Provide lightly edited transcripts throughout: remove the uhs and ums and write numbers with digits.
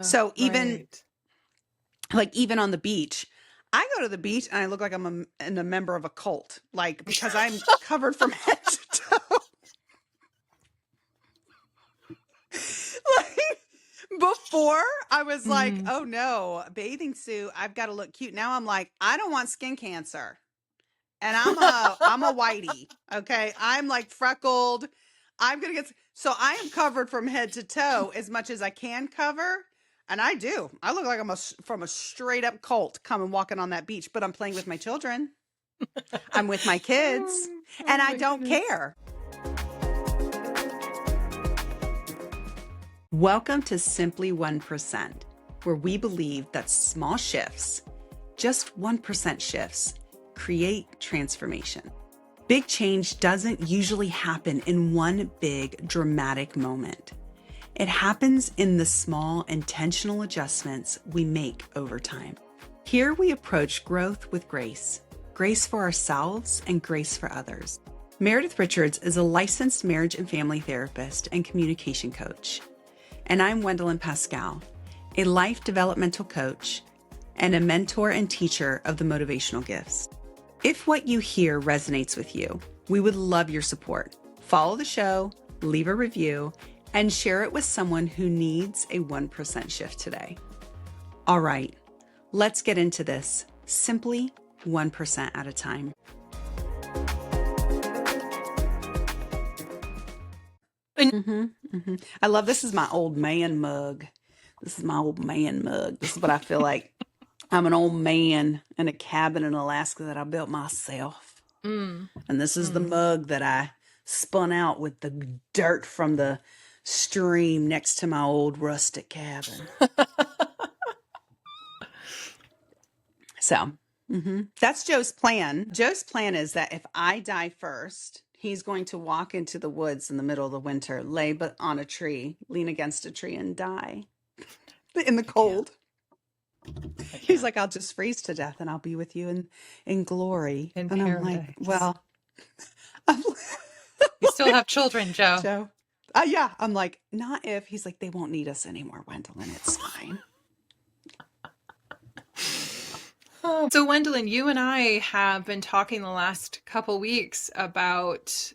So even Right. like even on the beach, I go to the beach and I look like a member of a cult, like because I'm covered from head to toe. Like before, I was like, Mm. oh no, bathing suit, I've got to look cute. Now I'm like, I don't want skin cancer. And I'm a whitey. Okay. I'm like freckled. I'm gonna get so I am covered from head to toe as much as I can cover. And I do. I look like from a straight up cult coming walking on that beach, but I'm playing with my children. I'm with my kids, Oh, and oh I my don't goodness. care. Welcome to Simply 1%, where we believe that small shifts, just 1% shifts, create transformation. Big change doesn't usually happen in one big dramatic moment. It happens in the small intentional adjustments we make over time. Here we approach growth with grace, grace for ourselves and grace for others. Meredith Richards is a licensed marriage and family therapist and communication coach. And I'm Wendolyn Pascal, a life developmental coach and a mentor and teacher of the motivational gifts. If what you hear resonates with you, we would love your support. Follow the show, leave a review, and share it with someone who needs a 1% shift today. All right, let's get into this, simply 1% at a time. I love this is my old man mug. This is my old man mug. This is what I feel like. I'm an old man in a cabin in Alaska that I built myself. Mm. And this is the mug that I spun out with the dirt from the stream next to my old rustic cabin. So that's Joe's plan. Joe's plan is that if I die first, he's going to walk into the woods in the middle of the winter, lay but on a tree, lean against a tree and die in the cold. He's like, I'll just freeze to death and I'll be with you in glory. In And I'm like, paradise. well, You still have children, Joe. Joe. Yeah. I'm like, not if. He's like, they won't need us anymore, Wendolyn. It's fine. So, Wendolyn, you and I have been talking the last couple weeks about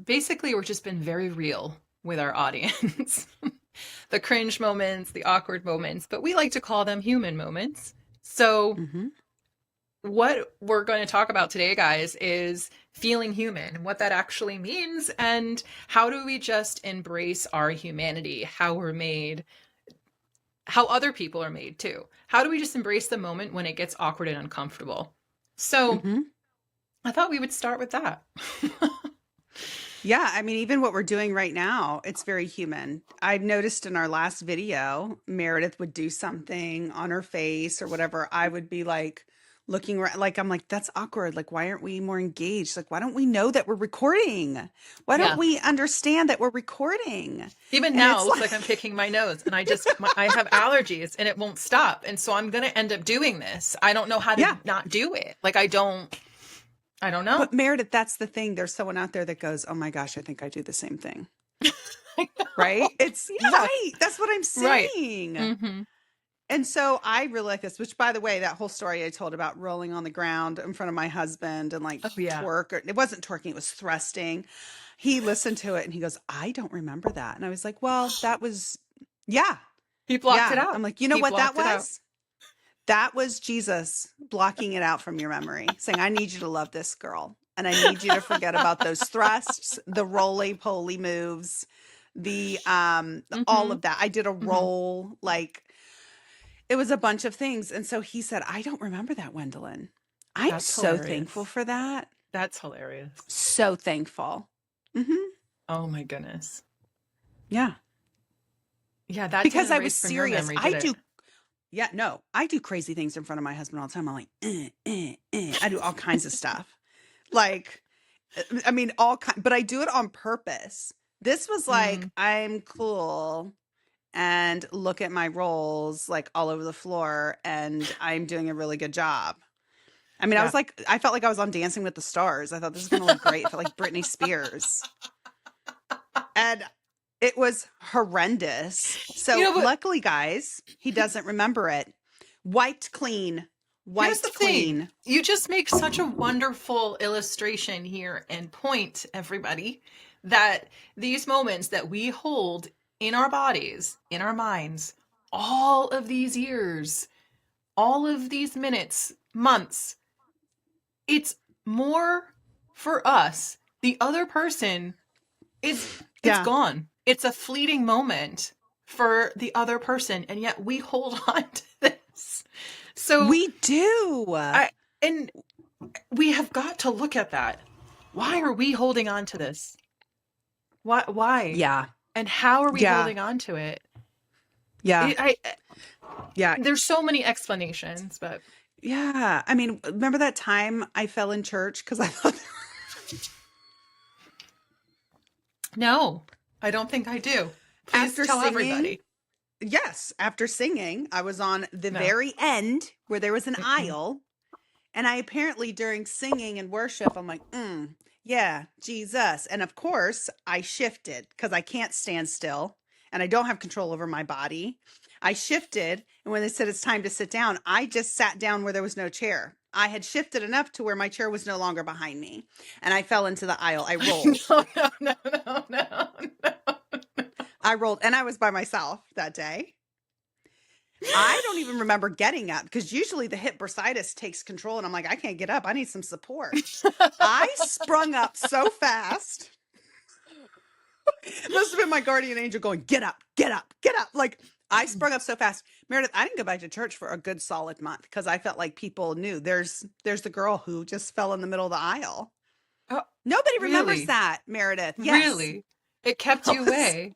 basically we've just been very real with our audience. The cringe moments, the awkward moments, but we like to call them human moments. So, what we're going to talk about today, guys, is feeling human and what that actually means and how do we just embrace our humanity, how we're made, how other people are made too. How do we just embrace the moment when it gets awkward and uncomfortable? So I thought we would start with that. Yeah, I mean, even what we're doing right now, it's very human. I've noticed in our last video, Meredith would do something on her face or whatever. I would be like looking around, like, I'm like, that's awkward. Like, why aren't we more engaged? Like, why don't we know that we're recording? Why don't we understand that we're recording? Even now, it looks like I'm picking my nose and I have allergies and it won't stop. And so I'm going to end up doing this. I don't know how to not do it. Like, I don't know. But Meredith, that's the thing. There's someone out there that goes, oh my gosh, I think I do the same thing. Right? It's right. That's what I'm saying. Right. And so I really like this, which by the way, that whole story I told about rolling on the ground in front of my husband and like twerk, or it wasn't twerking, it was thrusting. He listened to it and he goes, I don't remember that. And I was like, well, that was, He blocked it out. I'm like, you know what that was? That was Jesus blocking it out from your memory, saying, I need you to love this girl. And I need you to forget about those thrusts, the roly-poly moves, the all of that. I did a roll, like it was a bunch of things. And so he said, I don't remember that, Wendolyn. I'm so thankful for that. That's hilarious. So thankful. Oh my goodness. Yeah. Yeah, that because I was serious. I do crazy things in front of my husband all the time. I'm like, I do all kinds of stuff. Like, I mean, but I do it on purpose. This was like, I'm cool and look at my rolls like all over the floor and I'm doing a really good job. I mean, I felt like I was on Dancing with the Stars. I thought this was going to look great. It felt like Britney Spears. And It was horrendous. So But luckily, guys, he doesn't remember it. Wiped clean. here's the Wiped thing. clean. You just make such a wonderful illustration here and point, everybody, that these moments that we hold in our bodies, in our minds, all of these years, all of these minutes, months, it's more for us. The other person it's Yeah. gone. It's a fleeting moment for the other person, and yet we hold on to this. So We do. and we have got to look at that. Why are we holding on to this? Why? Yeah. And how are we Yeah. holding on to it? Yeah. Yeah. There's so many explanations, but Yeah. I mean, remember that time I fell in church because I thought no, I don't think I do. Please After tell singing? everybody. Yes, after singing, I was on the No. very end where there was an aisle. And I apparently during singing and worship, I'm like, yeah, Jesus. And of course, I shifted because I can't stand still and I don't have control over my body. I shifted. And when they said it's time to sit down, I just sat down where there was no chair. I had shifted enough to where my chair was no longer behind me. And I fell into the aisle. I rolled. No. I rolled. And I was by myself that day. I don't even remember getting up because usually the hip bursitis takes control and I'm like, I can't get up. I need some support. I sprung up so fast. Must have been my guardian angel going, get up, get up, get up. Like I sprung up so fast. Meredith, I didn't go back to church for a good solid month because I felt like people knew there's the girl who just fell in the middle of the aisle. Oh, nobody remembers really? that, Meredith. Yes. Really? It kept you away.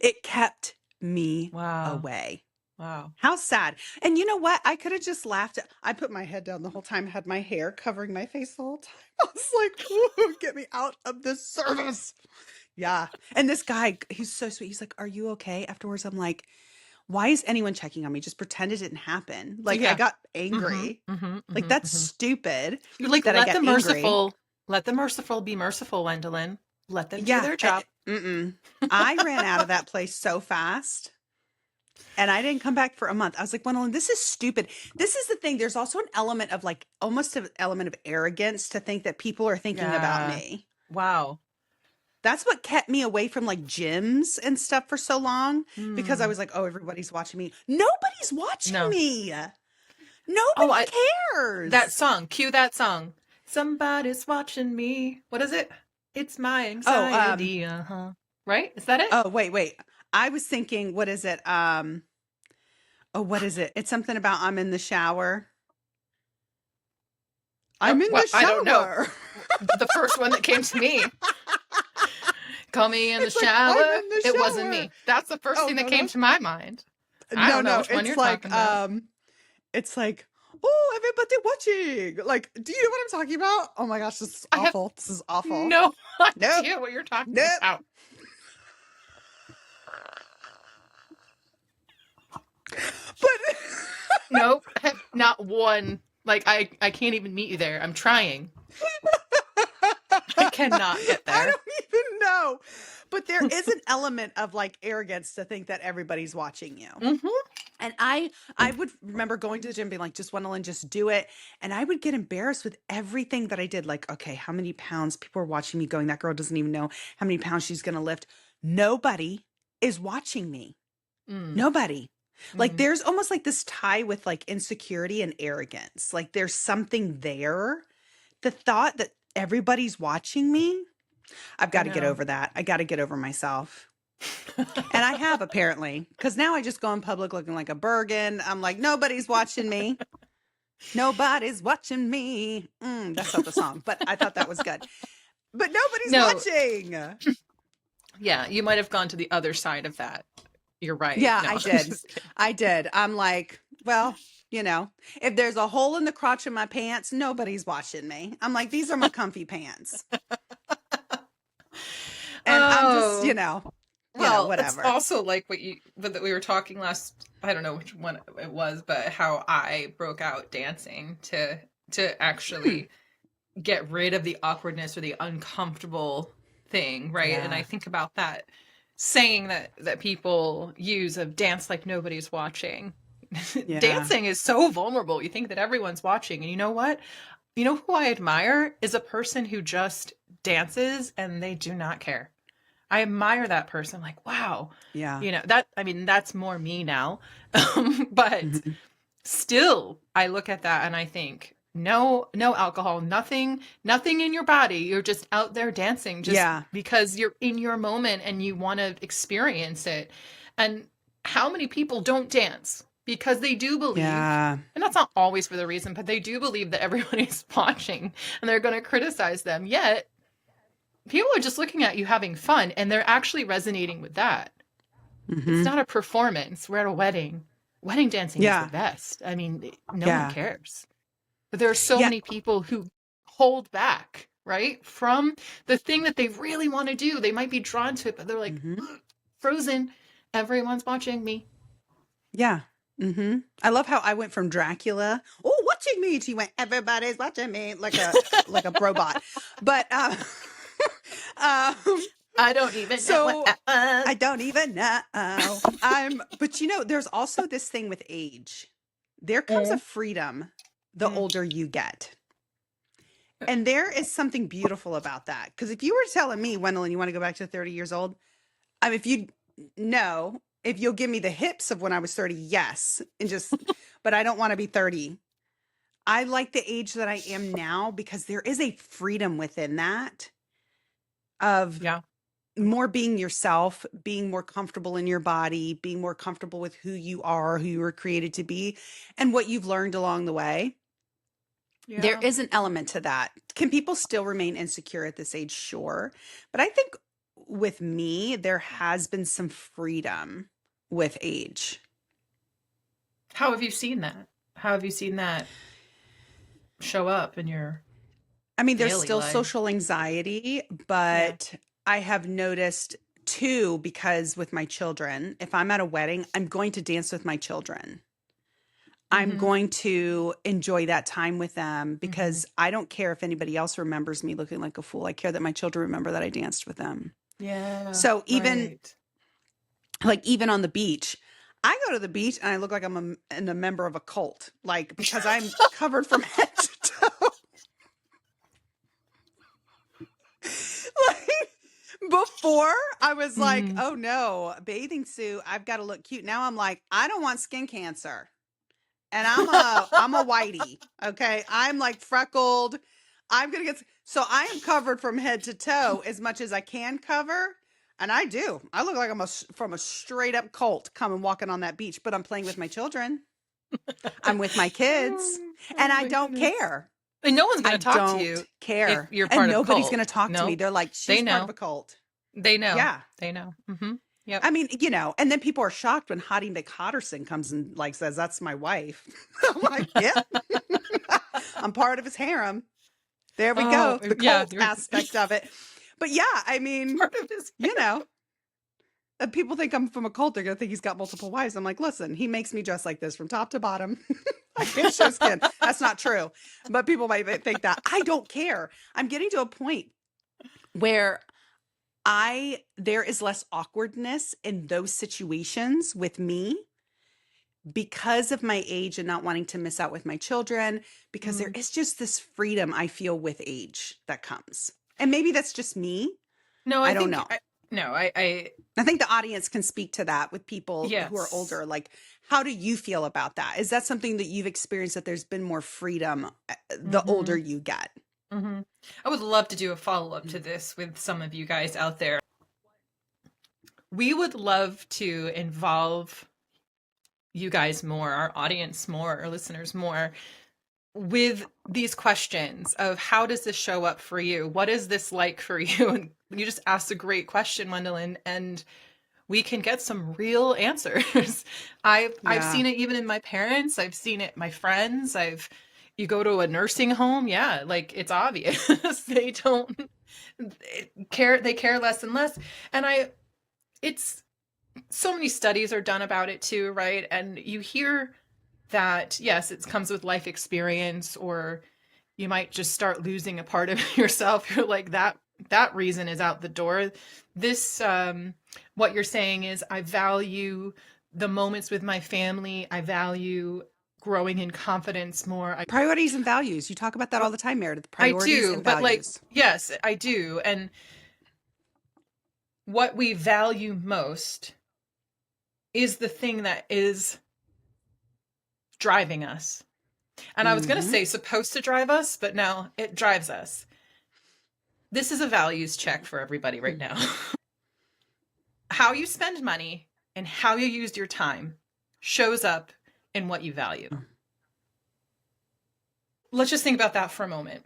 It kept me Wow. away. Wow. How sad. And you know what? I could have just laughed. I put my head down the whole time, had my hair covering my face the whole time. I was like, ooh, get me out of this service. Yeah. And this guy, he's so sweet. He's like, are you okay? Afterwards, I'm like, why is anyone checking on me? Just pretend it didn't happen. Like Yeah. I got angry. Like that's stupid. You're like, that I let get the angry. merciful be merciful, Wendolyn. Let them do Yeah. their job. I ran out of that place so fast. And I didn't come back for a month. I was like, Wendolyn, this is stupid. This is the thing. There's also an element of like almost an element of arrogance to think that people are thinking about me. Wow. That's what kept me away from like gyms and stuff for so long because I was like, oh, everybody's watching me. Nobody's watching me. Nobody cares. That song. Cue that song. Somebody's watching me. What is it? It's my anxiety. Right? Is that it? Oh, wait. I was thinking, what is it? What is it? It's something about I'm in the shower. I'm in the shower. I don't know. The first one that came to me. Call me in the shower. It wasn't me. That's the first thing that came to my mind. I don't know which one you're talking about. It's like, oh, everybody watching. Like, do you know what I'm talking about? Oh my gosh, this is awful. This is awful. No idea what you're talking about. But nope, not one. Like I can't even meet you there. I'm trying. I cannot get there. I don't even know. But there is an element of like arrogance to think that everybody's watching you. And I would remember going to the gym being like, just Wendolyn, just do it. And I would get embarrassed with everything that I did. Like, okay, how many pounds? People are watching me going, that girl doesn't even know how many pounds she's going to lift. Nobody is watching me. Nobody. Like there's almost like this tie with like insecurity and arrogance. Like there's something there. The thought that everybody's watching me, I've got to get over that. I got to get over myself. And I have apparently, because now I just go in public looking like a Bergen. I'm like, nobody's watching me. Nobody's watching me. That's not the song, but I thought that was good. But nobody's watching. Yeah, you might have gone to the other side of that. You're right. Yeah, No. I did. I'm like, well, you know, if there's a hole in the crotch of my pants, nobody's watching me. I'm like, these are my comfy pants. And I'm just, whatever. It's also like what we were talking last, I don't know which one it was, but how I broke out dancing to actually get rid of the awkwardness or the uncomfortable thing, right? Yeah. And I think about that saying that people use of dance like nobody's watching. Yeah. Dancing is so vulnerable. You think that everyone's watching. And you know what? You know who I admire is a person who just dances and they do not care. I admire that person. Like, wow, Yeah. that's more me now. But Mhm. still, I look at that and I think, no alcohol, nothing in your body. You're just out there dancing just Yeah. because you're in your moment and you want to experience it. And how many people don't dance because they do believe, Yeah. and that's not always for the reason, but they do believe that everybody's watching and they're going to criticize them. Yet people are just looking at you having fun and they're actually resonating with that. It's Hmm. not a performance. We're at a wedding. Wedding dancing is the Yeah. best. I mean, no one Yeah. cares. But there are so Yeah. many people who hold back, right? From the thing that they really want to do. They might be drawn to it, but they're like, Hmm. frozen. Everyone's watching me. Yeah. I love how I went from Dracula, oh, watching me, to you went, everybody's watching me, like a robot. But um, I don't even know what so that was. I don't even know. But there's also this thing with age. There comes a freedom the Mm. older you get. And there is something beautiful about that. Because if you were telling me, Wendolyn, you want to go back to 30 years old, if you'll give me the hips of when I was 30, yes. But I don't want to be 30. I like the age that I am now because there is a freedom within that of Yeah. more being yourself, being more comfortable in your body, being more comfortable with who you are, who you were created to be, and what you've learned along the way. There Yeah. is an element to that. Can people still remain insecure at this age? Sure. But I think with me, there has been some freedom with age. How have you seen that? How have you seen that show up in your I mean, there's daily still life? social anxiety, Yeah. but I have noticed too, because with my children, if I'm at a wedding, I'm going to dance with my children. I'm Mm-hmm. going to enjoy that time with them Mm-hmm. because I don't care if anybody else remembers me looking like a fool. I care that my children remember that I danced with them. Yeah. So Right. even on the beach, I go to the beach and I look like I'm a member of a cult, like because I'm covered from head to toe. Like before, I was like, Mm. oh no, bathing suit, I've got to look cute. Now I'm like, I don't want skin cancer. And I'm a whitey. Okay. I'm like freckled. I'm gonna get so I am covered from head to toe as much as I can cover. And I do. I look like from a straight up cult coming walking on that beach, but I'm playing with my children. I'm with my kids. Oh, And oh I my don't goodness. care. And no one's going I to talk to don't you if care. you're And part of a nobody's cult. gonna talk to me. No, They're like, they she's part of know. a cult. They know. Yeah. They know. Mm-hmm. Yep. I mean, and then people are shocked when Hottie McHotterson comes and like says, that's my wife. I'm like, yeah, I'm part of his harem. There we Oh, go. The yeah. cult You're aspect of it. But yeah, I mean, part of his you know, people think I'm from a cult. They're going to think he's got multiple wives. I'm like, listen, he makes me dress like this from top to bottom. I can't show skin. That's not true. But people might think that. I don't care. I'm getting to a point where there is less awkwardness in those situations with me because of my age and not wanting to miss out with my children, because there Mm. is just this freedom I feel with age that comes. And maybe that's just me. No, I I don't think, know. I think the audience can speak to that with people who are yes. older. Like, how do you feel about that? Is that something that you've experienced, that there's been more freedom the older Mm-hmm. you get? Mm-hmm. I would love to do a follow-up to this with some of you guys out there. We would love to involve you guys more, our audience more, our listeners more, with these questions of how does this show up for you? What is this like for you? And you just asked a great question, Wendolyn, and we can get some real answers. I've Yeah. seen it even in my parents. I've seen it in my friends. You go to a nursing home, yeah, like it's obvious. They don't care, they care less and less. And it's so many studies are done about it too, right? And you hear that, yes, it comes with life experience, or you might just start losing a part of yourself. You're like, that reason is out the door. This what you're saying is I value the moments with my family. I value growing in confidence more. Priorities and values. You talk about that all the time, Meredith. I Priorities do, and but like, values. yes, I do. And what we value most is the thing that is driving us. And I was going to say supposed to drive us, but no, it drives us. This is a values check for everybody right now. How you spend money and how you used your time shows up in what you value. Let's just think about that for a moment.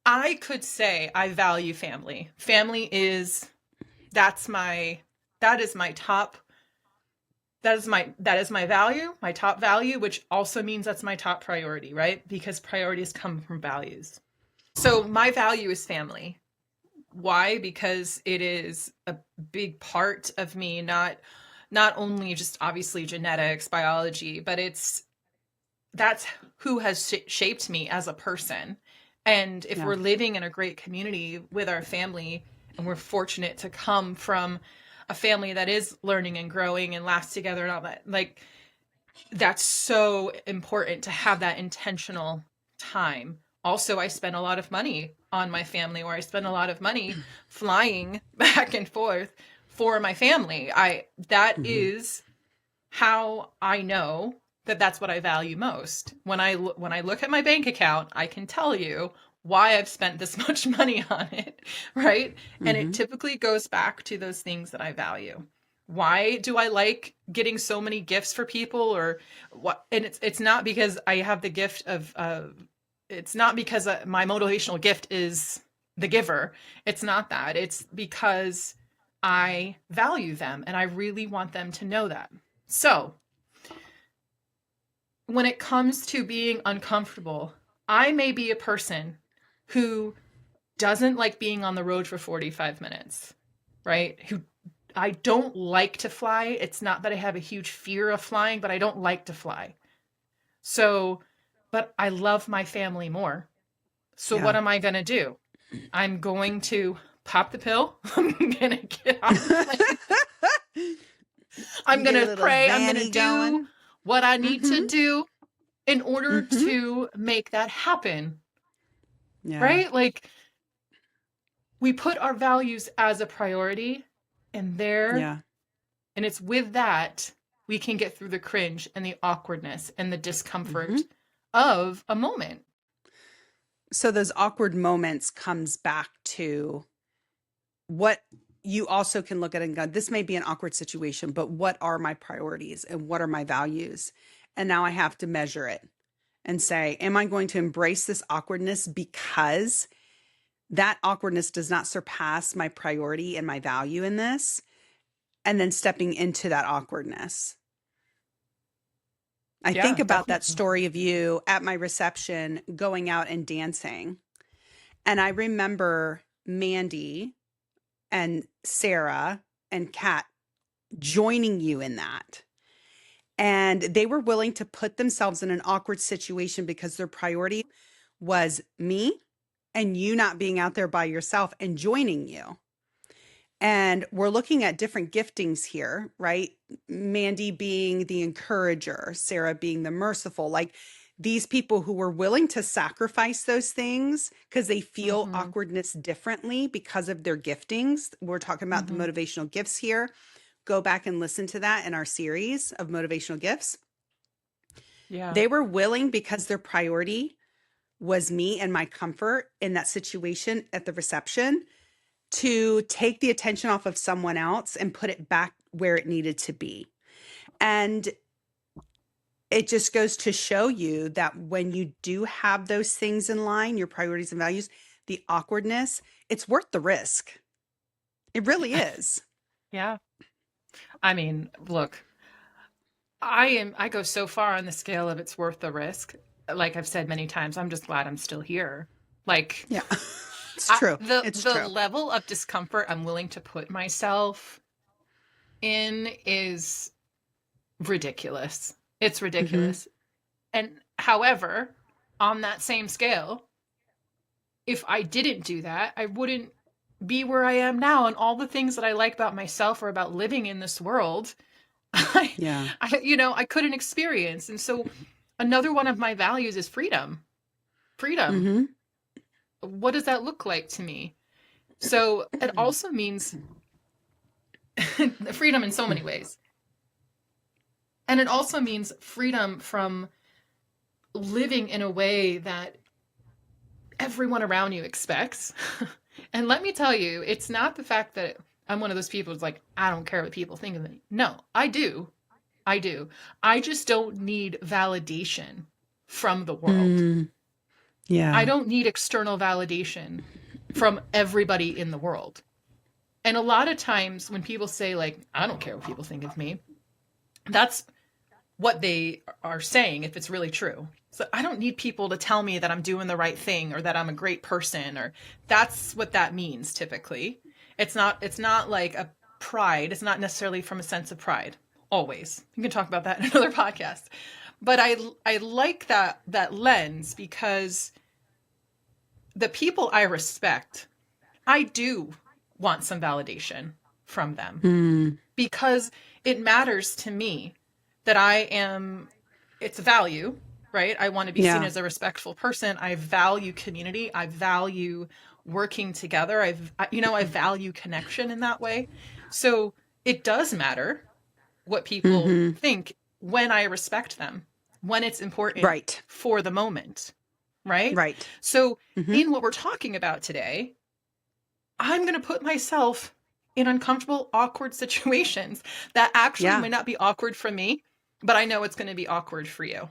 I could say I value family. Family is that is my top, that is my value, my top value, which also means that's my top priority, right? Because priorities come from values. So my value is family. Why? Because it is a big part of me, not only just obviously genetics, biology, but that's who has shaped me as a person. And if we're living in a great community with our family, and we're fortunate to come from a family that is learning and growing and laughs together and all that, like, that's so important to have that intentional time. Also, I spend a lot of money on my family, or I spend a lot of money flying back and forth for my family. That is how I know that that's what I value most. When I look at my bank account, I can tell you why I've spent this much money on it, right? And it typically goes back to those things that I value. Why do I like getting so many gifts for people, or what? And it's not because I have the gift of it's not because my motivational gift is the giver. It's not that. It's because I value them and I really want them to know that. So when it comes to being uncomfortable, I may be a person who doesn't like being on the road for 45 minutes, right? Who I don't like to fly. It's not that I have a huge fear of flying, but I don't like to fly. So, but I love my family more. So what am I going to do? I'm going to pop the pill. I'm going to get off the plane. I'm going to pray. I'm going to do what I need to do in order to make that happen. Right? Like, we put our values as a priority, and and it's with that we can get through the cringe and the awkwardness and the discomfort of a moment. So those awkward moments comes back to what you also can look at and go, this may be an awkward situation, but what are my priorities and what are my values? And now I have to measure it and say, am I going to embrace this awkwardness because that awkwardness does not surpass my priority and my value in this? And then stepping into that awkwardness. I think about that story of you at my reception going out and dancing. And I remember Mandy and Sarah and Kat joining you in that. And they were willing to put themselves in an awkward situation because their priority was me and you not being out there by yourself and joining you. And we're looking at different giftings here, right? Mandy being the encourager, Sarah being the merciful, like these people who were willing to sacrifice those things because they feel awkwardness differently because of their giftings. We're talking about the motivational gifts here. Go back and listen to that in our series of motivational gifts. Yeah. They were willing because their priority was me and my comfort in that situation at the reception to take the attention off of someone else and put it back where it needed to be. And it just goes to show you that when you do have those things in line, your priorities and values, the awkwardness, it's worth the risk. It really is. Yeah. I mean, look, I go so far on the scale of it's worth the risk. Like I've said many times, I'm just glad I'm still here. Like, yeah. It's true. The level of discomfort I'm willing to put myself in is ridiculous. It's ridiculous. And however, on that same scale, if I didn't do that, I wouldn't be where I am now and all the things that I like about myself or about living in this world, Yeah. I couldn't experience. And so another one of my values is freedom. Freedom. Mm-hmm. What does that look like to me? So it also means freedom in so many ways. And it also means freedom from living in a way that everyone around you expects. And let me tell you, it's not the fact that I'm one of those people who's like, I don't care what people think of me. No, I do. I do. I just don't need validation from the world. Yeah. I don't need external validation from everybody in the world. And a lot of times when people say, like, I don't care what people think of me, that's what they are saying if it's really true. So I don't need people to tell me that I'm doing the right thing or that I'm a great person, or that's what that means typically. It's not like a pride. It's not necessarily from a sense of pride. Always. You can talk about that in another podcast. But I like that lens because the people I respect, I do want some validation from them because it matters to me that it's a value, right? I want to be seen as a respectful person. I value community. I value working together. I value connection in that way. So it does matter what people think when I respect them, when it's important for the moment, right? Right. So in what we're talking about today, I'm going to put myself in uncomfortable, awkward situations that actually might not be awkward for me, but I know it's going to be awkward for you.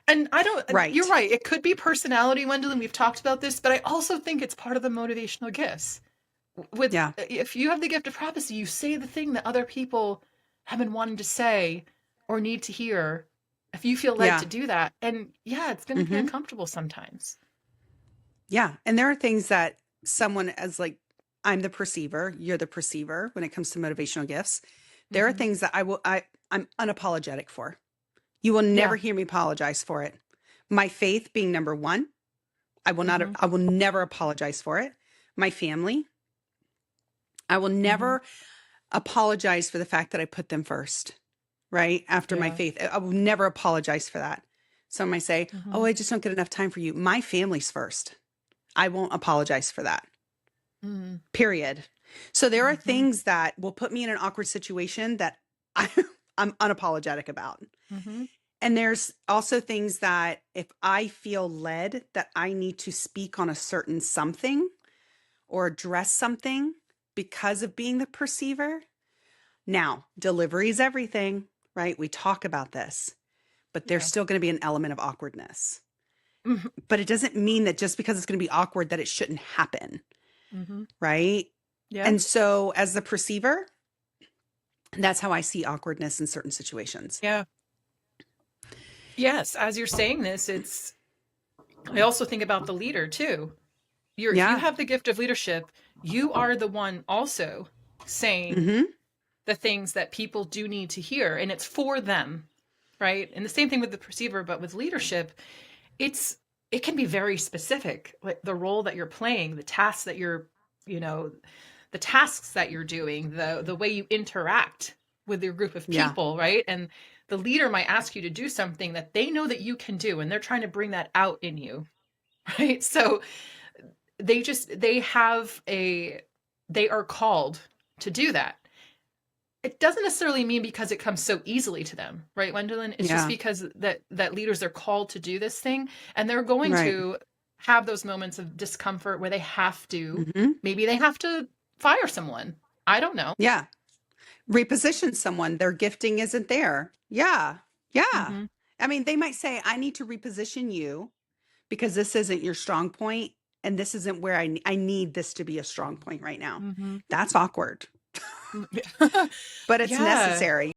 And you're right. It could be personality, Wendolyn. We've talked about this, but I also think it's part of the motivational gifts. If you have the gift of prophecy, you say the thing that other people have been wanting to say or need to hear. If you feel led to do that, and it's going to be uncomfortable sometimes. Yeah. And there are things that someone as like, I'm the perceiver, you're the perceiver when it comes to motivational gifts. There are things that I'm unapologetic for. You will never hear me apologize for it. My faith being number one, I will never apologize for it. My family, I will never apologize for the fact that I put them first, right? After my faith, I will never apologize for that. Some might say, oh, I just don't get enough time for you. My family's first. I won't apologize for that. Period. So there are things that will put me in an awkward situation that I'm unapologetic about. And there's also things that if I feel led that I need to speak on a certain something or address something because of being the perceiver. Now, delivery is everything, right? We talk about this, but there's still going to be an element of awkwardness. But it doesn't mean that just because it's going to be awkward that it shouldn't happen. Right? Yeah. And so as the perceiver, that's how I see awkwardness in certain situations. Yeah. Yes. As you're saying this, I also think about the leader too. If you have the gift of leadership, you are the one also saying the things that people do need to hear, and it's for them. Right. And the same thing with the perceiver, but with leadership, it can be very specific, like the role that you're playing, the tasks that the tasks that you're doing, the way you interact with your group of people, right? And the leader might ask you to do something that they know that you can do, and they're trying to bring that out in you, right? So they are called to do that. It doesn't necessarily mean because it comes so easily to them, right, Wendolyn? It's just because that leaders are called to do this thing, and they're going to have those moments of discomfort where they have to, maybe they have to fire someone. I don't know. Yeah. Reposition someone. Their gifting isn't there. Yeah. Yeah. I mean, they might say, I need to reposition you because this isn't your strong point, and this isn't where I need this to be a strong point right now. That's awkward. But it's necessary.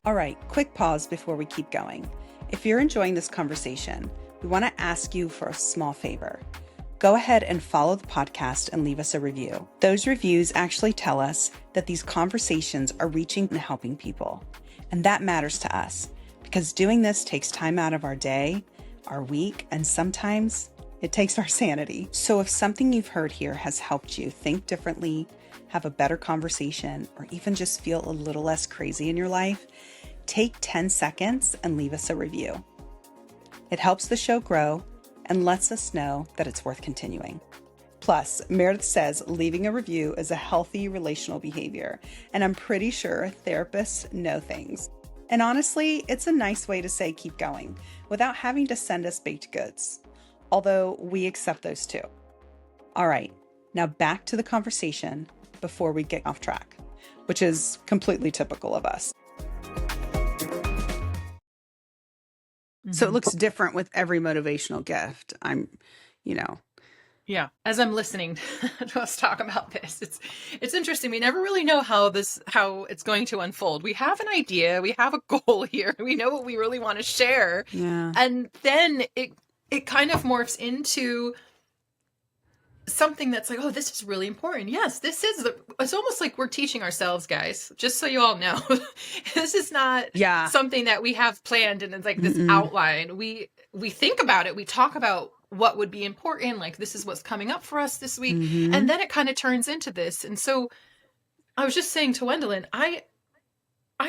All right, quick pause before we keep going. If you're enjoying this conversation, we want to ask you for a small favor. Go ahead and follow the podcast and leave us a review. Those reviews actually tell us that these conversations are reaching and helping people. And that matters to us because doing this takes time out of our day, our week, and sometimes It takes our sanity. So if something you've heard here has helped you think differently, have a better conversation, or even just feel a little less crazy in your life, take 10 seconds and leave us a review. It helps the show grow and lets us know that it's worth continuing. Plus, Meredith says leaving a review is a healthy relational behavior, and I'm pretty sure therapists know things. And honestly, it's a nice way to say keep going without having to send us baked goods, although we accept those too. All right, now back to the conversation before we get off track, which is completely typical of us. So it looks different with every motivational gift. Yeah. As I'm listening to us talk about this, it's interesting. We never really know how it's going to unfold. We have an idea, we have a goal here, we know what we really want to share. Yeah. And then it kind of morphs into something that's like, oh, this is really important. Yes, it's almost like we're teaching ourselves, guys, just so you all know. This is not something that we have planned and it's like this outline. We think about it, we talk about what would be important, like this is what's coming up for us this week, and then it kind of turns into this. And so I was just saying to Wendolyn, I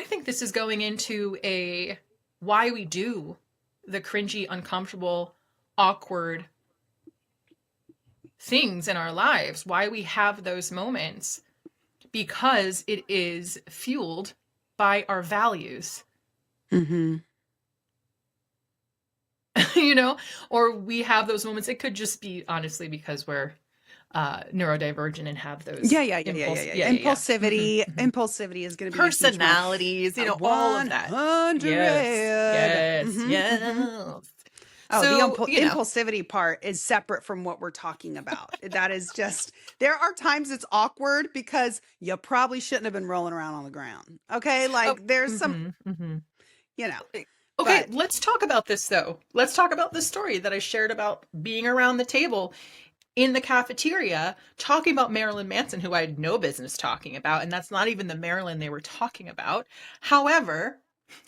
think this is going into a why we do the cringy, uncomfortable, awkward things in our lives, why we have those moments, because it is fueled by our values. Or we have those moments. It could just be honestly because we're neurodivergent and have those impulsivity. Impulsivity is going to be personalities, all of that. 100. Yes. Oh, so, the impulsivity part is separate from what we're talking about. That is just, there are times it's awkward because you probably shouldn't have been rolling around on the ground. Okay. Like there's some, Okay, let's talk about this though. Let's talk about this story that I shared about being around the table in the cafeteria talking about Marilyn Manson, who I had no business talking about. And that's not even the Marilyn they were talking about. However,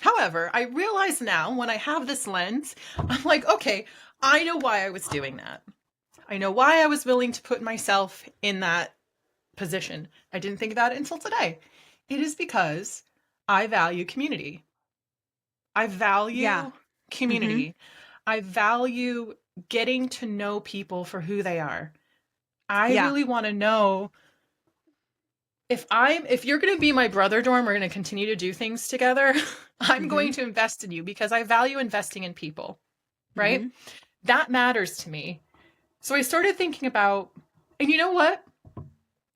I realize now when I have this lens, I'm like, okay, I know why I was doing that. I know why I was willing to put myself in that position. I didn't think about it until today. It is because I value community. I value community. I value getting to know people for who they are. I really want to know if you're going to be my brother dorm, we're going to continue to do things together. I'm going to invest in you because I value investing in people, right? That matters to me. So I started thinking about, and you know what?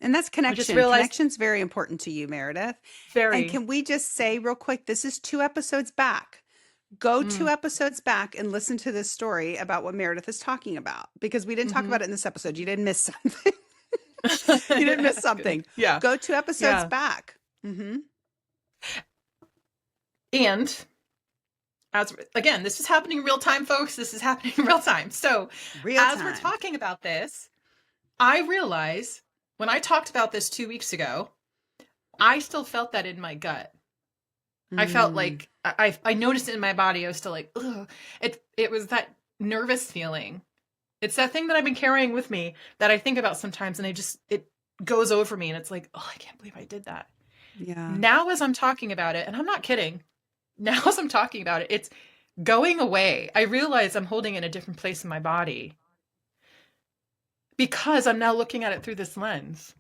And that's connection. Connection's very important to you, Meredith. Very. And can we just say real quick, this is 2 episodes back. Go 2 episodes back and listen to this story about what Meredith is talking about, because we didn't talk about it in this episode. You didn't miss something. You didn't miss something. Yeah. Go 2 episodes back. And again, this is happening in real time, folks. This is happening in real time. So as we're talking about this, I realize when I talked about this 2 weeks ago, I still felt that in my gut. I felt like I noticed it in my body. I was still like, ugh. It was that nervous feeling. It's that thing that I've been carrying with me that I think about sometimes, and it goes over me, and it's like, oh, I can't believe I did that. Yeah. Now as I'm talking about it, and I'm not kidding, now as I'm talking about it, it's going away. I realize I'm holding it in a different place in my body because I'm now looking at it through this lens.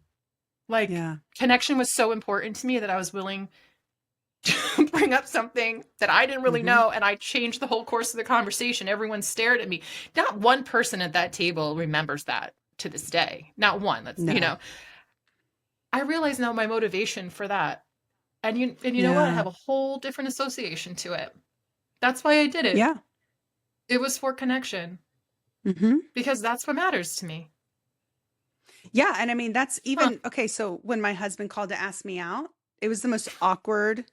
Like connection was so important to me that I was willing to bring up something that I didn't really know, and I changed the whole course of the conversation. Everyone stared at me. Not one person at that table remembers that to this day. Not one. I realize now my motivation for that. And you know what? I have a whole different association to it. That's why I did it. Yeah. It was for connection. Because that's what matters to me. Yeah. And I mean, that's even, okay. So when my husband called to ask me out, it was the most awkward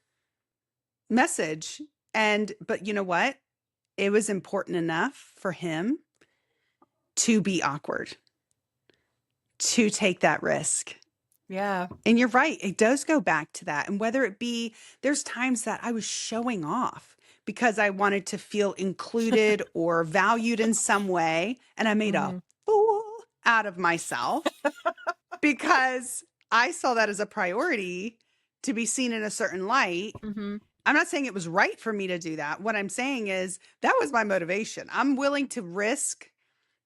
message. But you know what? It was important enough for him to be awkward, to take that risk. Yeah. And you're right. It does go back to that. And whether it be, there's times that I was showing off because I wanted to feel included or valued in some way. And I made a Mhm. fool out of myself because I saw that as a priority to be seen in a certain light. Mhm. I'm not saying it was right for me to do that. What I'm saying is that was my motivation. I'm willing to risk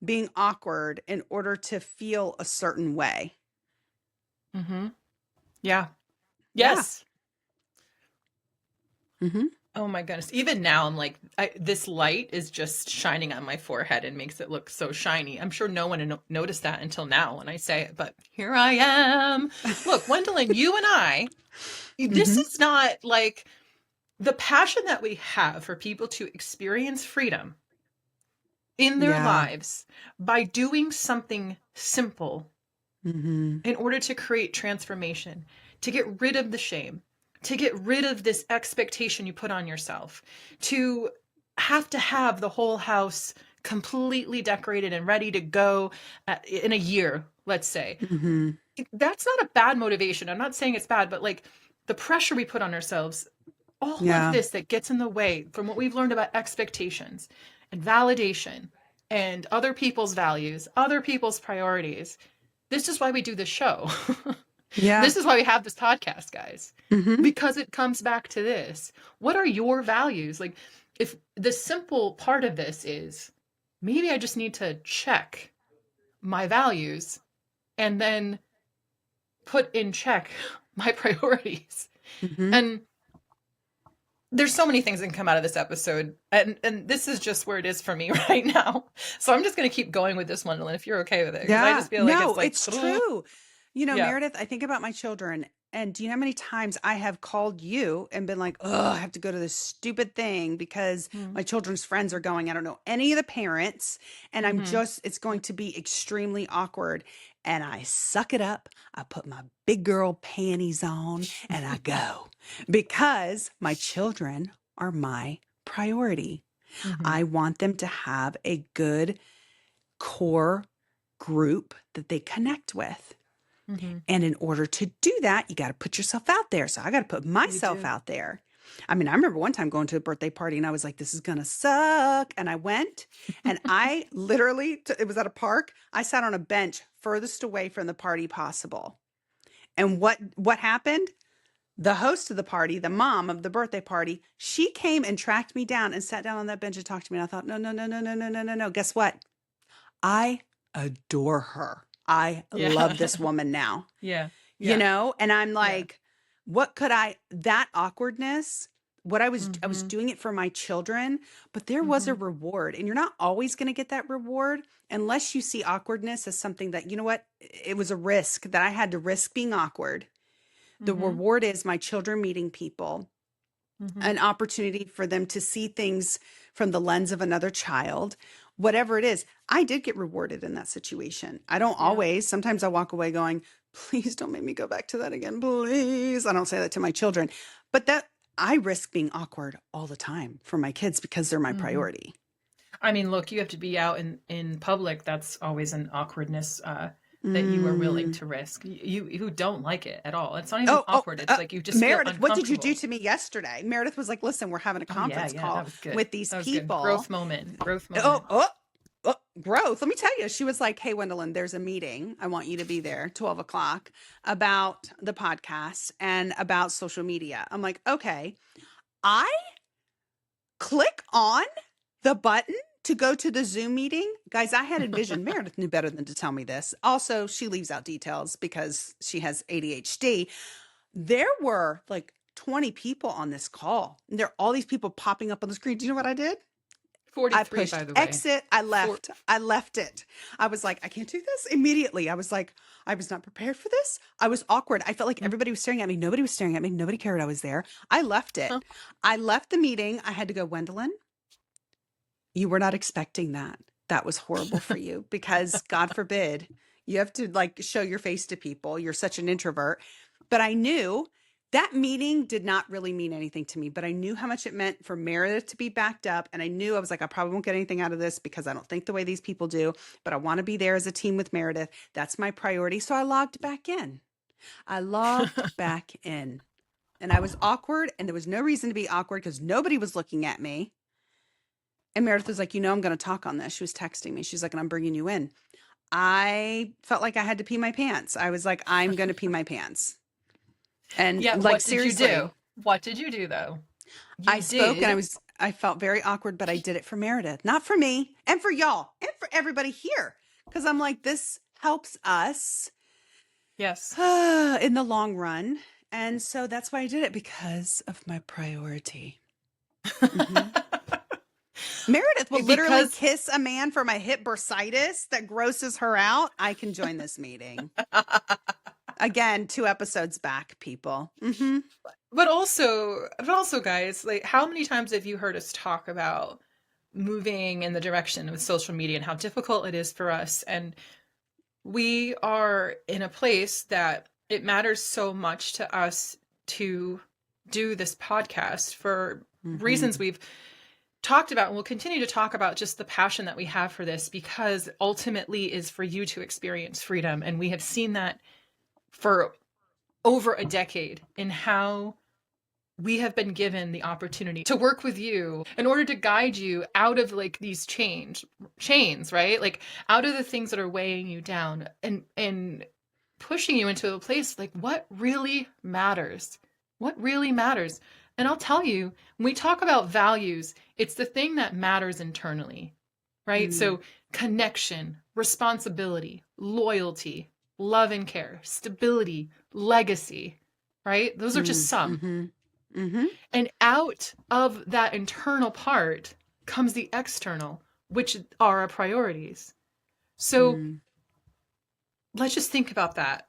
being awkward in order to feel a certain way. Mhm. Yeah. Yeah. Yes. Mm-hmm. Oh my goodness. Even now, I'm like, this light is just shining on my forehead and makes it look so shiny. I'm sure no one noticed that until now when I say it, but here I am. Look, Gwendolyn, you and I, this Mm-hmm. is not like the passion that we have for people to experience freedom in their Yeah. lives by doing something simple Mm-hmm. in order to create transformation, to get rid of the shame, to get rid of this expectation you put on yourself, to have the whole house completely decorated and ready to go in a year, let's say. Mm-hmm. That's not a bad motivation. I'm not saying it's bad, but like the pressure we put on ourselves, all of Yeah. this that gets in the way from what we've learned about expectations and validation and other people's values, other people's priorities. This is why we do this show. Yeah. This is why we have this podcast, guys, Mm-hmm. because it comes back to this. What are your values? Like, if the simple part of this is maybe I just need to check my values and then put in check my priorities. Mm-hmm. And there's so many things that can come out of this episode. And this is just where it is for me right now. So I'm just going to keep going with this one, Lynn, if you're okay with it. Because I Yeah. just feel like No, it's like, it's true. You know, yeah. Meredith, I think about my children, and do you know how many times I have called you and been like, oh, I have to go to this stupid thing because Mm-hmm. my children's friends are going. I don't know any of the parents, and Mm-hmm. it's going to be extremely awkward. And I suck it up. I put my big girl panties on and I go because my children are my priority. Mm-hmm. I want them to have a good core group that they connect with. Mm-hmm. And in order to do that, you got to put yourself out there. So I got to put You myself do. out there. I mean, I remember one time going to a birthday party and I was like, this is going to suck. And I went and I literally, it was at a park. I sat on a bench furthest away from the party possible. And what happened? The host of the party, the mom of the birthday party, she came and tracked me down and sat down on that bench and talked to me. And I thought, no, no, no, no, no, no, no, no, no. Guess what? I adore her. I love Yeah. this woman now, Yeah. you Yeah. know? And I'm Yeah. like, what could that awkwardness, I was Mm-hmm. doing it for my children, but there was a Mm-hmm. reward. And you're not always going to get that reward unless you see awkwardness as something that, you know what? It was a risk that I had to risk being awkward. The Mm-hmm. reward is my children meeting people, Mm-hmm. an opportunity for them to see things from the lens of another child, whatever it is. I did get rewarded in that situation. I don't Yeah. always. Sometimes I walk away going, please don't make me go back to that again. Please. I don't say that to my children, but that I risk being awkward all the time for my kids because they're my Mm-hmm. priority. I mean, look, you have to be out in public. That's always an awkwardness that you are willing Mm. to risk. You who don't like it at all. It's not even Oh, awkward. It's like you just feel Meredith, what did you do uncomfortable. to me yesterday? Meredith was like, listen, we're having a Oh yeah, conference yeah, that call was good. with these That was good. people. Growth moment. Growth Oh, moment. oh, oh, growth. Let me tell you, she was like, hey, Wendolyn, there's a meeting. I want you to be there, 12 o'clock, about the podcast and about social media. I'm like, okay. I click on the button to go to the Zoom meeting. Guys, I had envisioned, Meredith knew better than to tell me this. Also, she leaves out details because she has ADHD. There were like 20 people on this call. And there are all these people popping up on the screen. Do you know what I did? I 43, pushed by the way. exit. I Four. left. I left it. I was like, I can't do this immediately. I was like, I was not prepared for this. I was awkward. I felt like Mm. everybody was staring at me. Nobody was staring at me. Nobody cared I was there. I left Huh. it. I left the meeting. I had to go, Wendolyn, you were not expecting that. That was horrible for you because God forbid you have to like show your face to people. You're such an introvert. But I knew that meeting did not really mean anything to me, but I knew how much it meant for Meredith to be backed up. And I knew I was like, I probably won't get anything out of this because I don't think the way these people do, but I want to be there as a team with Meredith. That's my priority. So I logged back in. I logged back in. and I was awkward, and there was no reason to be awkward because nobody was looking at me. And Meredith was like, I'm going to talk on this. She was texting me. She's like, and I'm bringing you in. I felt like I had to pee my pants. I was like, I'm going to pee my pants. And Yeah, like, what did you seriously, do? What did you do though? I You spoke and did. I felt very awkward, but I did it for Meredith, not for me and for y'all and for everybody here. Cause I'm like, this helps us Yes. in the long run. And so that's why I did it, because of my priority. Mm-hmm. Meredith will literally Because kiss a man for my hip bursitis that grosses her out. I can join this meeting. Again, 2 episodes back, people. Mm-hmm. but also guys, like how many times have you heard us talk about moving in the direction of social media and how difficult it is for us? And we are in a place that it matters so much to us to do this podcast for reasons we've talked about, and we'll continue to talk about, just the passion that we have for this, because ultimately is for you to experience freedom. And we have seen that for over a decade in how we have been given the opportunity to work with you in order to guide you out of like these chains, right? Like out of the things that are weighing you down, and pushing you into a place like what really matters. What really matters. And I'll tell you, when we talk about values, it's the thing that matters internally, right? So connection, responsibility, loyalty, love and care, stability, legacy, right? Those are just some. And out of that internal part comes the external, which are our priorities. So let's just think about that.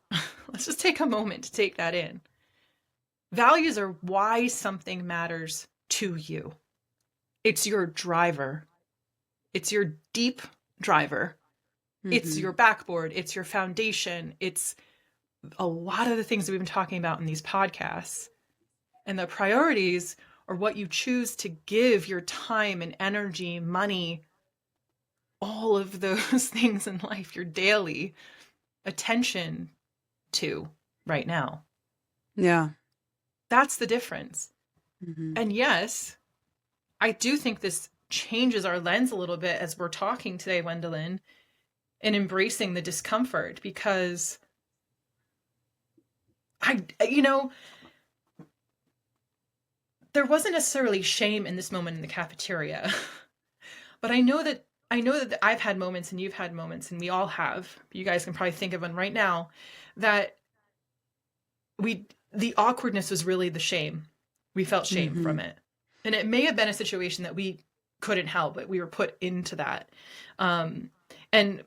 Let's just take a moment to take that in. Values are why something matters to you. It's your driver. It's your deep driver. It's your backboard. It's your foundation. It's a lot of the things that we've been talking about in these podcasts. And the priorities are what you choose to give your time and energy, money, all of those things in life, your daily attention to right now. Yeah. That's the difference. And yes, I do think this changes our lens a little bit as we're talking today, Wendolyn, and embracing the discomfort, because there wasn't necessarily shame in this moment in the cafeteria, but I know that I've had moments and you've had moments and we all have. You guys can probably think of one right now that the awkwardness was really the shame. We felt shame from it. And it may have been a situation that we couldn't help, but we were put into that. And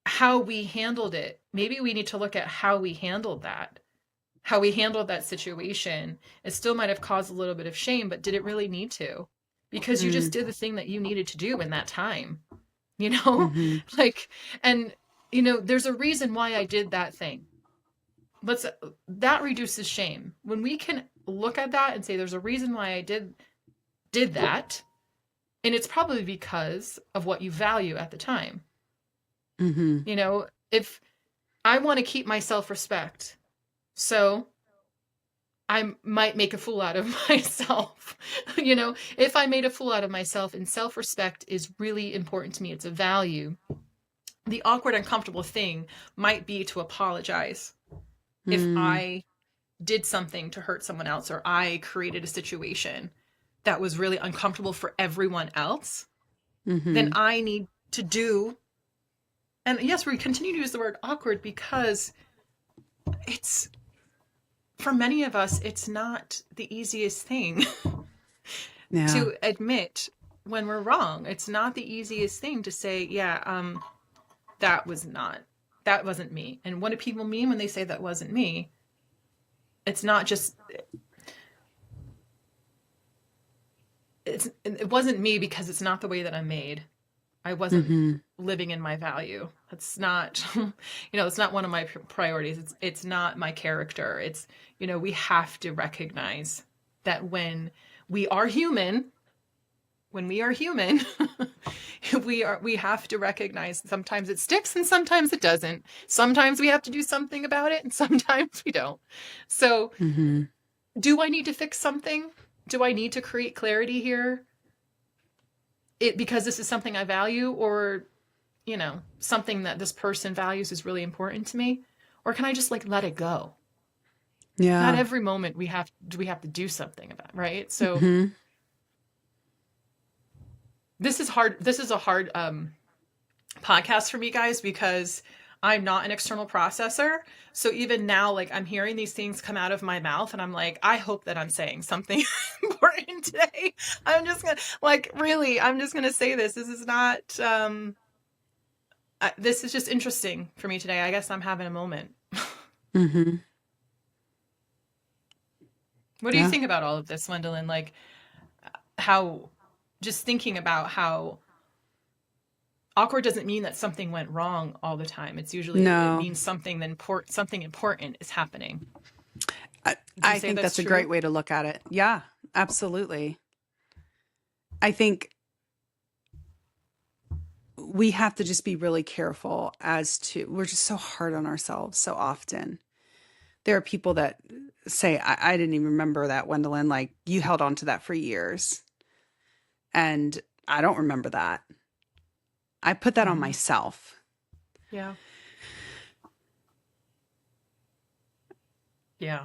how we handled it, maybe we need to look at how we handled that situation. It still might have caused a little bit of shame, but did it really need to? Because you just did the thing that you needed to do in that time, like, and there's a reason why I did that thing. That reduces shame. When we can look at that and say, there's a reason why I did that. And it's probably because of what you value at the time. If I want to keep my self-respect, so I might make a fool out of myself. If I made a fool out of myself, and self-respect is really important to me, it's a value. The awkward, uncomfortable thing might be to apologize. If I did something to hurt someone else, or I created a situation that was really uncomfortable for everyone else, then I need to do. And yes, we continue to use the word awkward because it's, for many of us, it's not the easiest thing to admit when we're wrong. It's not the easiest thing to say, that wasn't me. And what do people mean when they say that wasn't me? It's not just, it wasn't me because it's not the way that I'm made. I wasn't living in my value. It's not, it's not one of my priorities. It's not my character. It's, we have to recognize that when we are human, when we are human, we have to recognize sometimes it sticks and sometimes it doesn't. Sometimes we have to do something about it and sometimes we don't. So do I need to fix something? Do I need to create clarity here? Because this is something I value, or, something that this person values is really important to me? Or can I just like let it go? Yeah. Not every moment we have to do something about, right? So this is hard. This is a hard podcast for me, guys, because I'm not an external processor. So even now, like, I'm hearing these things come out of my mouth and I'm like, I hope that I'm saying something important today. I'm just gonna say this. This is not, this is just interesting for me today. I guess I'm having a moment. What do you think about all of this, Wendolyn? Like, just thinking about how awkward doesn't mean that something went wrong all the time. It's usually, it means something important is happening. I think that's a great way to look at it. Yeah, absolutely. I think we have to just be really careful we're just so hard on ourselves so often. There are people that say, I didn't even remember that, Wendolyn, like you held on to that for years. And I don't remember that. I put that on myself. Yeah. Yeah.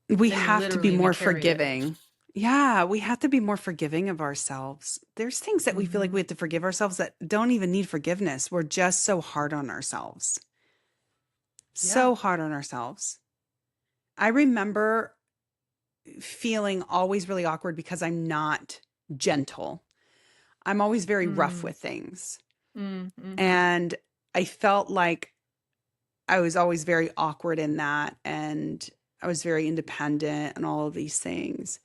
We have to be more forgiving. Yeah, we have to be more forgiving of ourselves. There's things that we feel like we have to forgive ourselves that don't even need forgiveness. We're just so hard on ourselves. So hard on ourselves. I remember feeling always really awkward because I'm not gentle. I'm always very rough with things. And I felt like I was always very awkward in that. And I was very independent and all of these things.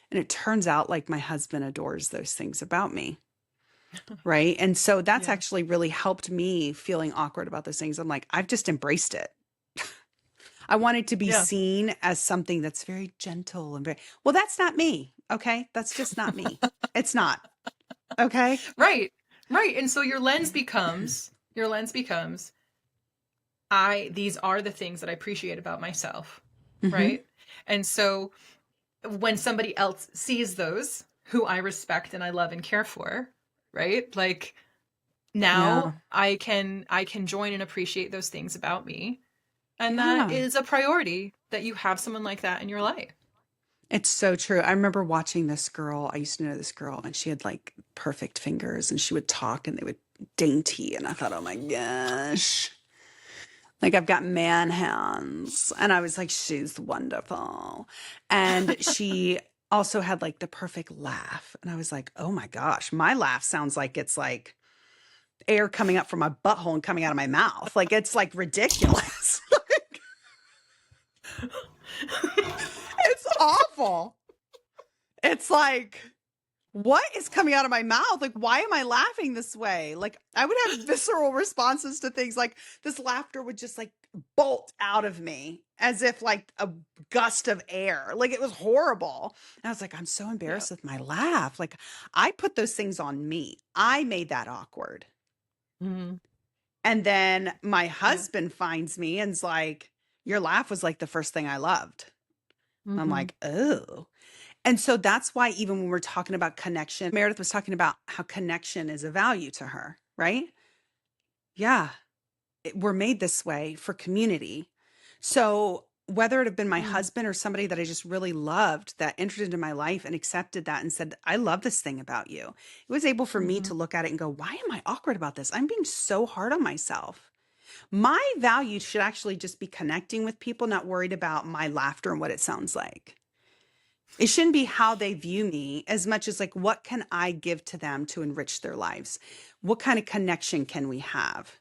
And it turns out like my husband adores those things about me. Right. And so that's actually really helped me feeling awkward about those things. I'm like, I've just embraced it. I want it to be seen as something that's very gentle and well, that's not me. Okay. That's just not me. It's not. Okay. Right. Right. And so your lens becomes, these are the things that I appreciate about myself. Right. And so when somebody else sees those who I respect and I love and care for, right? Like now I can join and appreciate those things about me. And that is a priority, that you have someone like that in your life. It's so true. I remember watching this girl. I used to know this girl and she had like perfect fingers and she would talk and they would dainty. And I thought, oh my gosh, like I've got man hands. And I was like, she's wonderful. And she also had like the perfect laugh. And I was like, oh my gosh, my laugh sounds like it's like air coming up from my butthole and coming out of my mouth. Like it's like ridiculous. It's awful. It's like, what is coming out of my mouth? Like, why am I laughing this way? Like, I would have visceral responses to things. Like, this laughter would just like bolt out of me as if like a gust of air. Like, it was horrible. And I was like, I'm so embarrassed with my laugh. Like, I put those things on me. I made that awkward. And then my husband finds me and's like, your laugh was like the first thing I loved. I'm like, oh. And so that's why even when we're talking about connection, Meredith was talking about how connection is a value to her, right? Yeah. We're made this way for community. So whether it have been my husband or somebody that I just really loved that entered into my life and accepted that and said, I love this thing about you. It was able for me to look at it and go, why am I awkward about this? I'm being so hard on myself. My value should actually just be connecting with people, not worried about my laughter and what it sounds like. It shouldn't be how they view me as much as like, what can I give to them to enrich their lives? What kind of connection can we have?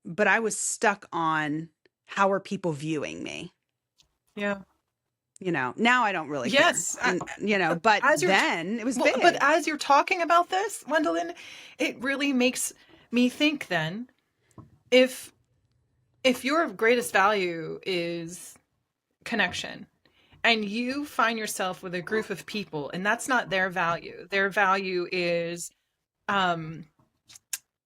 But I was stuck on how are people viewing me? Yeah. Now I don't really care. But then it was big. But as you're talking about this, Wendolyn, it really makes me think then, if your greatest value is connection and you find yourself with a group of people, and that's not their value. Their value is um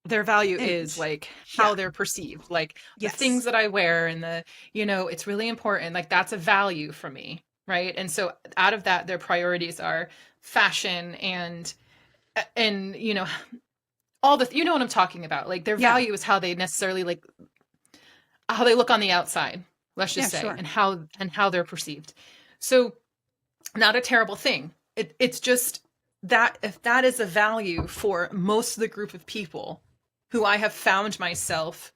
Image. like how Yeah. they're perceived, like the things Yes. that I wear, and it's really important, like that's a value for me, right? And so out of that, their priorities are fashion and all the, what I'm talking about, like their Yeah. value is how they necessarily, like how they look on the outside, let's Yeah, just say, sure. and how they're perceived. So not a terrible thing. It's just that if that is a value for most of the group of people who I have found myself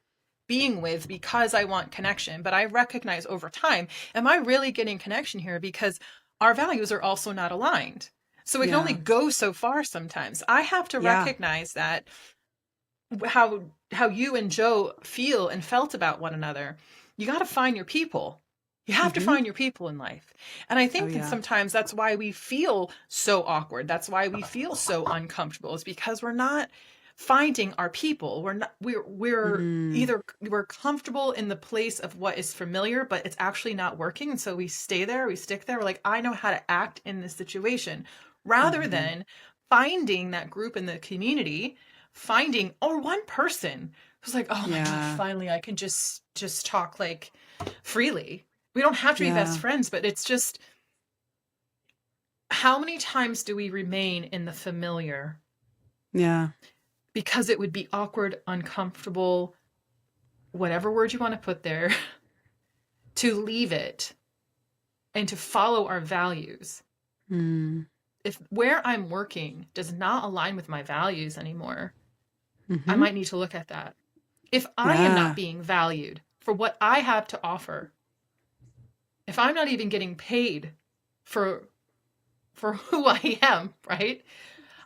being with because I want connection, but I recognize over time, am I really getting connection here? Because our values are also not aligned. So we can only Yeah. go so far sometimes. I have to Yeah. recognize that how you and Joe feel and felt about one another. You got to find your people. You have to Mm-hmm. find your people in life. And I Oh, think that yeah. sometimes that's why we feel so awkward. That's why we feel so uncomfortable, is because we're not finding our people. We're Mm. either we're comfortable in the place of what is familiar, but it's actually not working. And so we stay there, we stick there. We're like, I know how to act in this situation, rather Mm-hmm. than finding that group in the community, finding or one person who's like, oh my god, Yeah. finally I can just talk like freely. We don't have to be best Yeah. friends, but it's just, how many times do we remain in the familiar Yeah. because it would be awkward, uncomfortable, whatever word you want to put there, to leave it and to follow our values? Mm. If where I'm working does not align with my values anymore, I Mm-hmm. might need to look at that. If I am not Yeah. being valued for what I have to offer, if I'm not even getting paid for who I am, right?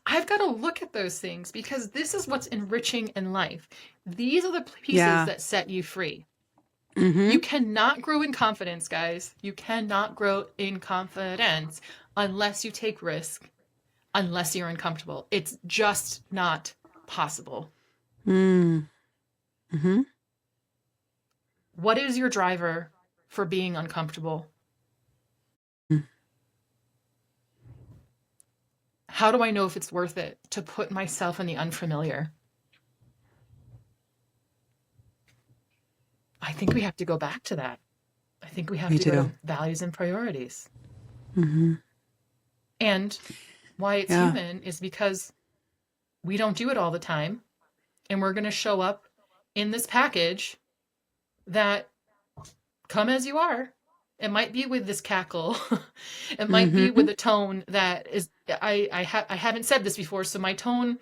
I've got to look at those things, because this is what's enriching in life. These are the pieces Yeah. that set you free. Mm-hmm. You cannot grow in confidence, guys. You cannot grow in confidence unless you take risk, unless you're uncomfortable. It's just not possible. Mm. Mm-hmm. What is your driver for being uncomfortable? How do I know if it's worth it to put myself in the unfamiliar? I think we have to go back to that. I think we have Me to go to too. values and priorities. Mm-hmm. And why it's Yeah. human is because we don't do it all the time. And we're going to show up in this package that, come as you are. It might be with this cackle. It might be Mm-hmm. with a tone that is, I haven't said this before, so my tone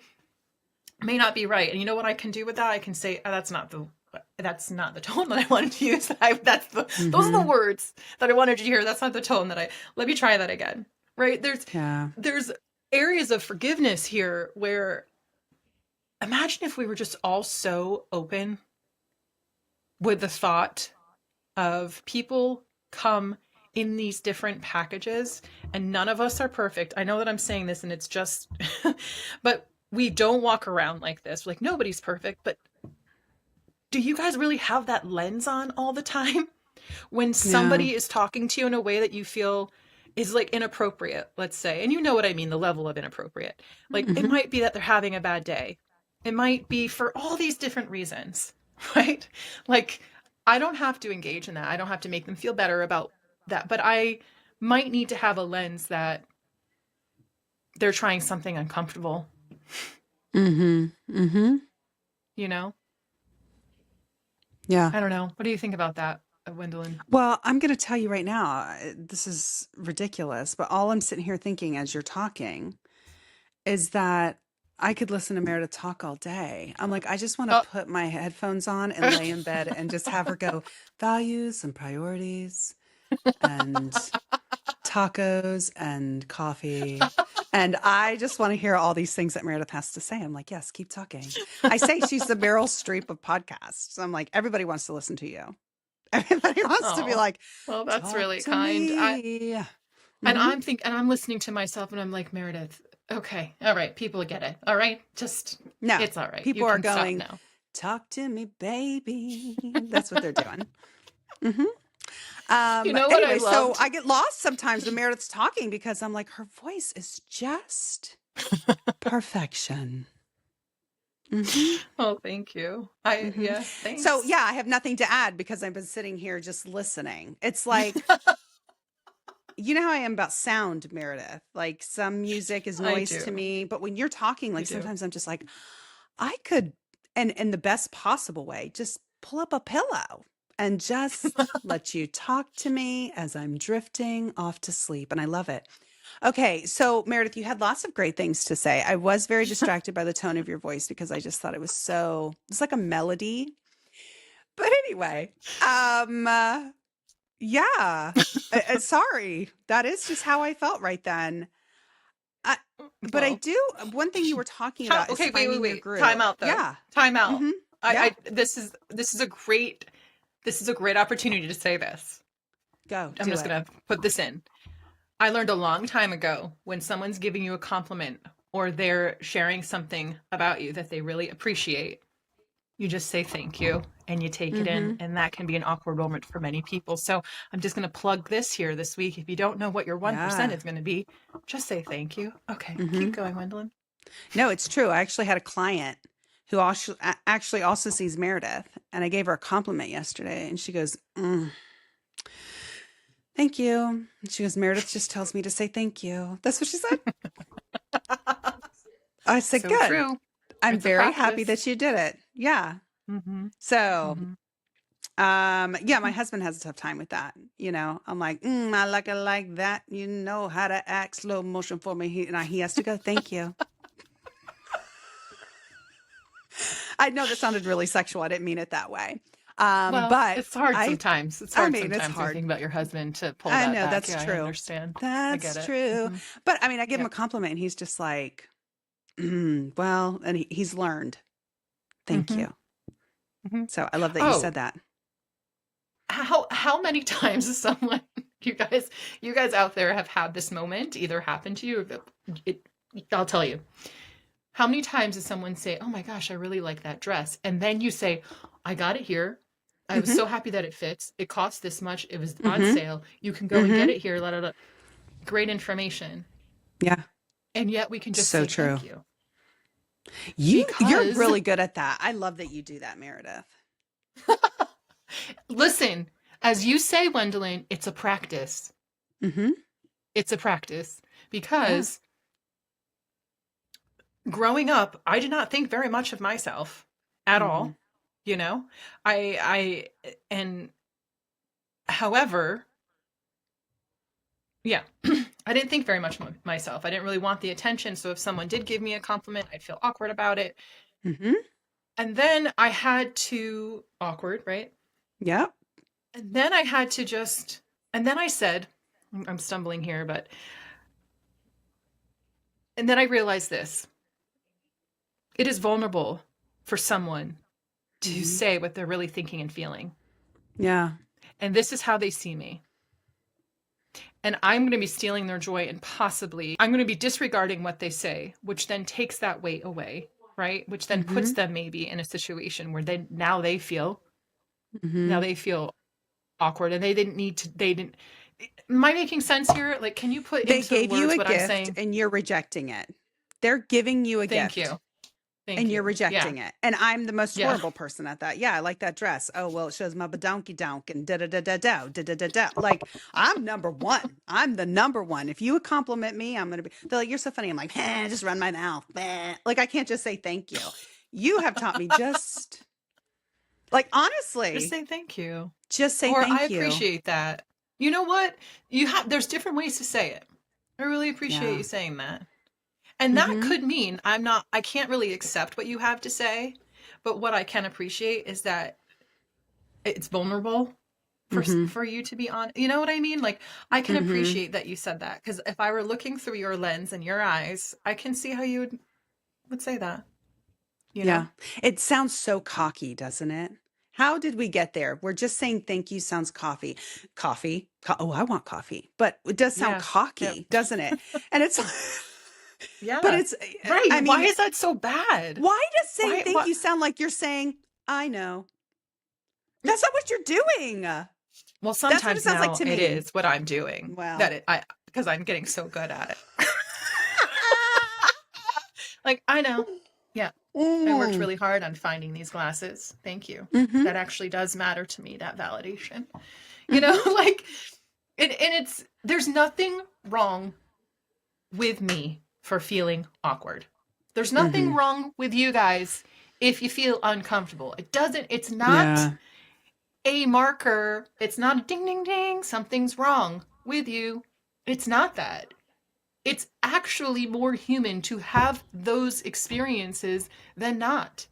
may not be right. And you know what I can do with that? I can say, oh, that's not the tone that I wanted to use. Those are the Mm-hmm. words that I wanted you to hear. That's not the tone let me try that again. Right? Yeah. There's areas of forgiveness here where, imagine if we were just all so open with the thought of people come in these different packages, and none of us are perfect. I know that I'm saying this and it's just, but we don't walk around like this. Like, nobody's perfect, but do you guys really have that lens on all the time? When Yeah. somebody is talking to you in a way that you feel is like inappropriate, let's say, and you know what I mean, the level of inappropriate. Like, it Mm-hmm. might be that they're having a bad day. It might be for all these different reasons, right? Like, I don't have to engage in that. I don't have to make them feel better about that, but I might need to have a lens that they're trying something uncomfortable, Mm-hmm. Mm-hmm. you know? Yeah. I don't know. What do you think about that, Wendolyn? Well, I'm going to tell you right now, this is ridiculous, but all I'm sitting here thinking as you're talking is that I could listen to Meredith talk all day. I'm like, I just want to Oh. put my headphones on and lay in bed and just have her go values and priorities and tacos and coffee. And I just want to hear all these things that Meredith has to say. I'm like, yes, keep talking. I say she's the Meryl Streep of podcasts. I'm like, everybody wants to listen to you. Everybody wants to be Oh, like, well, that's talk really to kind. me. And Hmm. I'm listening to myself and I'm like, Meredith, okay, all right, people get it. All right, just, No, it's all right. You people are can stop going, now. talk to me, baby. That's what they're doing. Hmm. You know what I Anyway, so loved? I get lost sometimes when Meredith's talking because I'm like, her voice is just perfection. Mm-hmm. Oh, thank you. Mm-hmm. Yeah, So thanks. yeah, I have nothing to add because I've been sitting here just listening. It's like, you know how I am about sound, Meredith. Like some music is I noise to do. me, but when you're talking, You like do. sometimes I'm just like, I could, and in the best possible way, just pull up a pillow and just let you talk to me as I'm drifting off to sleep. And I love it. Okay. So, Meredith, you had lots of great things to say. I was very distracted by the tone of your voice because I just thought it's like a melody. But anyway, yeah. Sorry. That is just how I felt right then. I, but I Well, do, one thing you were talking about is okay, finding your wait. Time groove. out though. Yeah. Time out. Mm-hmm. Yeah. This is a great opportunity to say this. Go I'm do just it. gonna put this in. I learned a long time ago when someone's giving you a compliment or they're sharing something about you that they really appreciate, you just say thank you and you take it in. Mm-hmm. And that can be an awkward moment for many people. So I'm just going to plug this here this week. If you don't know what your 1% Yeah. is going to be, just say thank you. Okay, Mm-hmm. keep going, Wendolyn. No, it's true. I actually had a client who actually also sees Meredith, and I gave her a compliment yesterday, and she goes, "Thank you." And she goes, "Meredith just tells me to say thank you." That's what she said. I said, So "Good. true. I'm It's a very happy practice. that you did it." Yeah. Mm-hmm. So, Mm-hmm. yeah, my husband has a tough time with that. I'm like, I like it like that. You know how to act slow motion for me. He has to go, "Thank you." I know that sounded really sexual. I didn't mean it that way. Well, But it's hard sometimes. It's I hard mean, it's sometimes when you hard. think about your husband to pull I that know back. that's Yeah, I true. understand. I get That's it. true. Mm-hmm. But I mean, I give him Yep. a compliment and he's just like, well, and he's learned. Thank Mm-hmm. you. Mm-hmm. So I love that you Oh, said that. how many times is someone you guys out there have had this moment either happen to you or it, I'll tell you. How many times does someone say, "Oh my gosh, I really like that dress," and then you say, "I got it here. I was Mm-hmm. so happy that it fits. It cost this much. It was on Mm-hmm. sale. You can go and get Mm-hmm. it here." La, la, la. Great information. Yeah. And yet we can just So say true. thank you You're because really good at that. I love that you do that, Meredith. listen, as you say, Wendolyn, it's a practice. Mm-hmm. It's a practice Yeah. because growing up, I did not think very much of myself at Mm-hmm. all. You know, and however, yeah, I didn't think very much of myself. I didn't really want the attention. So if someone did give me a compliment, I'd feel awkward about it. Mm-hmm. And then I had to, awkward, right? Yep. And then I had to just, and then I said, I'm stumbling here, but, and then I realized this. It is vulnerable for someone to Mm-hmm. say what they're really thinking and feeling. Yeah. And this is how they see me. And I'm going to be stealing their joy and possibly I'm going to be disregarding what they say, which then takes that weight away, right? Which then Mm-hmm. puts them maybe in a situation where they feel Mm-hmm. awkward and they didn't, am I making sense here? Like, can you put They into gave you words a what I'm gift saying? and you're rejecting it. They're giving you a Thank gift you. Thank and you're you. Yeah. rejecting it. And I'm the most Yeah. horrible person at that. Yeah, I like that dress. Oh, well, it shows my badonky donk and da da da da da da da da da. Like, I'm number one. I'm the number one. If you would compliment me, I'm gonna be. They're like, "You're so funny." I'm like, just run my mouth. Like, I can't just say thank you. You have taught me just like Just honestly, say thank you. just say Or I thank you. appreciate that. You know what? There's different ways to say it. I really appreciate Yeah. you saying that. And that Mm-hmm. could mean I can't really accept what you have to say, but what I can appreciate is that it's vulnerable Mm-hmm. for you to be on. You know what I mean? Like I can Mm-hmm. appreciate that you said that because if I were looking through your lens and your eyes, I can see how you would say that, you Yeah. know? It sounds so cocky, doesn't it? How did we get there? We're just saying thank you sounds coffee. Coffee. Oh, I want coffee. But it does sound Yeah. Yep. cocky, doesn't it? And it's but Yeah. it's Right. I Why mean, is that so bad? why does saying Why thank what you sound like you're saying, I know? That's not what you're doing. Well, That's what it sometimes sounds like now to it me. is what I'm doing. Wow. Because I'm getting so good at it. Like, I know. Yeah. I worked really hard on finding these glasses. Thank you. Mm-hmm. That actually does matter to me, that validation. Mm-hmm. Like, and there's nothing wrong with me for feeling awkward. There's nothing Mm-hmm. wrong with you guys if you feel uncomfortable. It's not Yeah. a marker. It's not a ding, ding, ding. Something's wrong with you. It's not that. It's actually more human to have those experiences than not.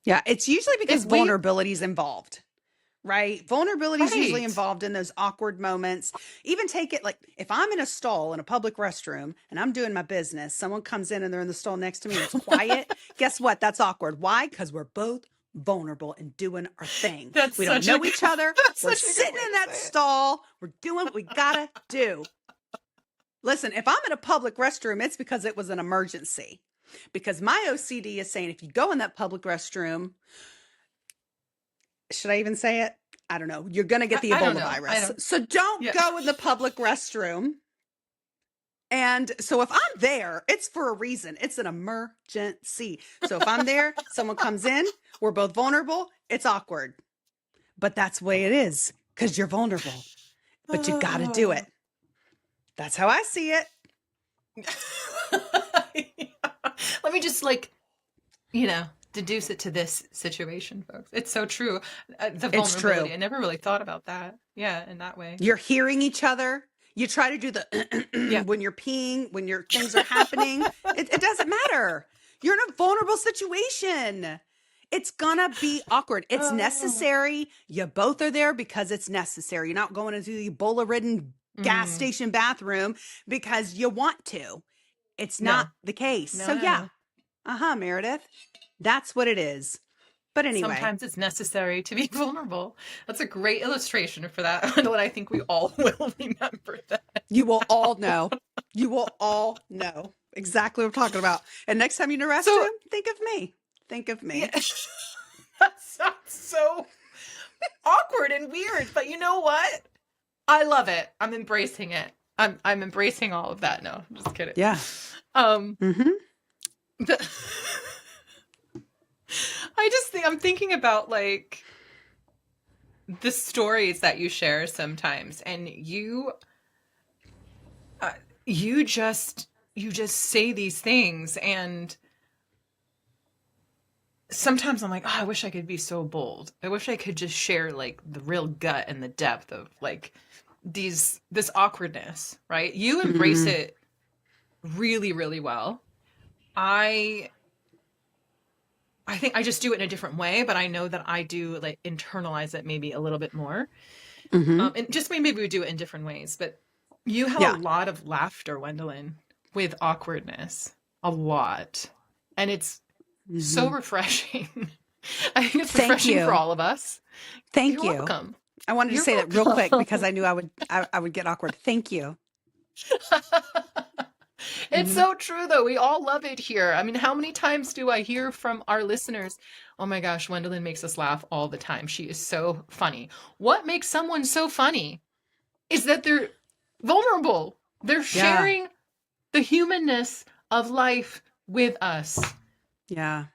Yeah. It's usually because If we, vulnerability is involved, right? Vulnerability is usually right. involved in those awkward moments. Even take it like if I'm in a stall in a public restroom and I'm doing my business, someone comes in and they're in the stall next to me and it's quiet. Guess what? That's awkward. Why? Because we're both vulnerable and doing our thing. That's We don't such a know good, each other. that's We're such a good sitting way in to that say it. stall. We're doing what we gotta do. Listen, if I'm in a public restroom, it's because it was an emergency. Because my OCD is saying if you go in that public restroom, should I even say it? I don't know. You're going to get the I don't Ebola know. virus. So don't Yeah. go in the public restroom. And so if I'm there, it's for a reason. It's an emergency. So if I'm there, someone comes in, we're both vulnerable, it's awkward. But that's the way it is because you're vulnerable. But you got to do it. That's how I see it. Let me just deduce it to this situation, folks. It's so true. The It's vulnerability. true. I never really thought about that. Yeah, in that way. You're hearing each other. You try to do the when you're peeing, when your things are happening. It doesn't matter. You're in a vulnerable situation. It's gonna be awkward. It's necessary. You both are there because it's necessary. You're not going into the Ebola-ridden gas station bathroom because you want to. It's not the case. No, So no, yeah. no. Meredith. That's what it is. But anyway. Sometimes it's necessary to be vulnerable. That's a great illustration for that. And I think we all will remember that. You will all know. You will all know exactly what I'm talking about. And next time you're in a restroom, think of me. Think of me. Yeah. That sounds so awkward and weird, but you know what? I love it. I'm embracing it. I'm embracing all of that. No, I'm just kidding. Yeah. I'm thinking about like the stories that you share sometimes, and you just say these things, and sometimes I'm like, oh, I wish I could be so bold. I wish I could just share like the real gut and the depth of like this awkwardness, right? You embrace it really, really well. I think I just do it in a different way, but I know that I do like internalize it maybe a little bit more. And just maybe we do it in different ways, but you have a lot of laughter, Wendolyn, with awkwardness. A lot. And it's so refreshing. I think it's refreshing for all of us. Thank you. You're welcome. I wanted to say that real quick because I knew I would get awkward. Thank you. It's so true, though. We all love it here. I mean, how many times do I hear from our listeners, oh my gosh, Wendolyn makes us laugh all the time. She is so funny. What makes someone so funny is that they're vulnerable. They're sharing the humanness of life with us. Yeah.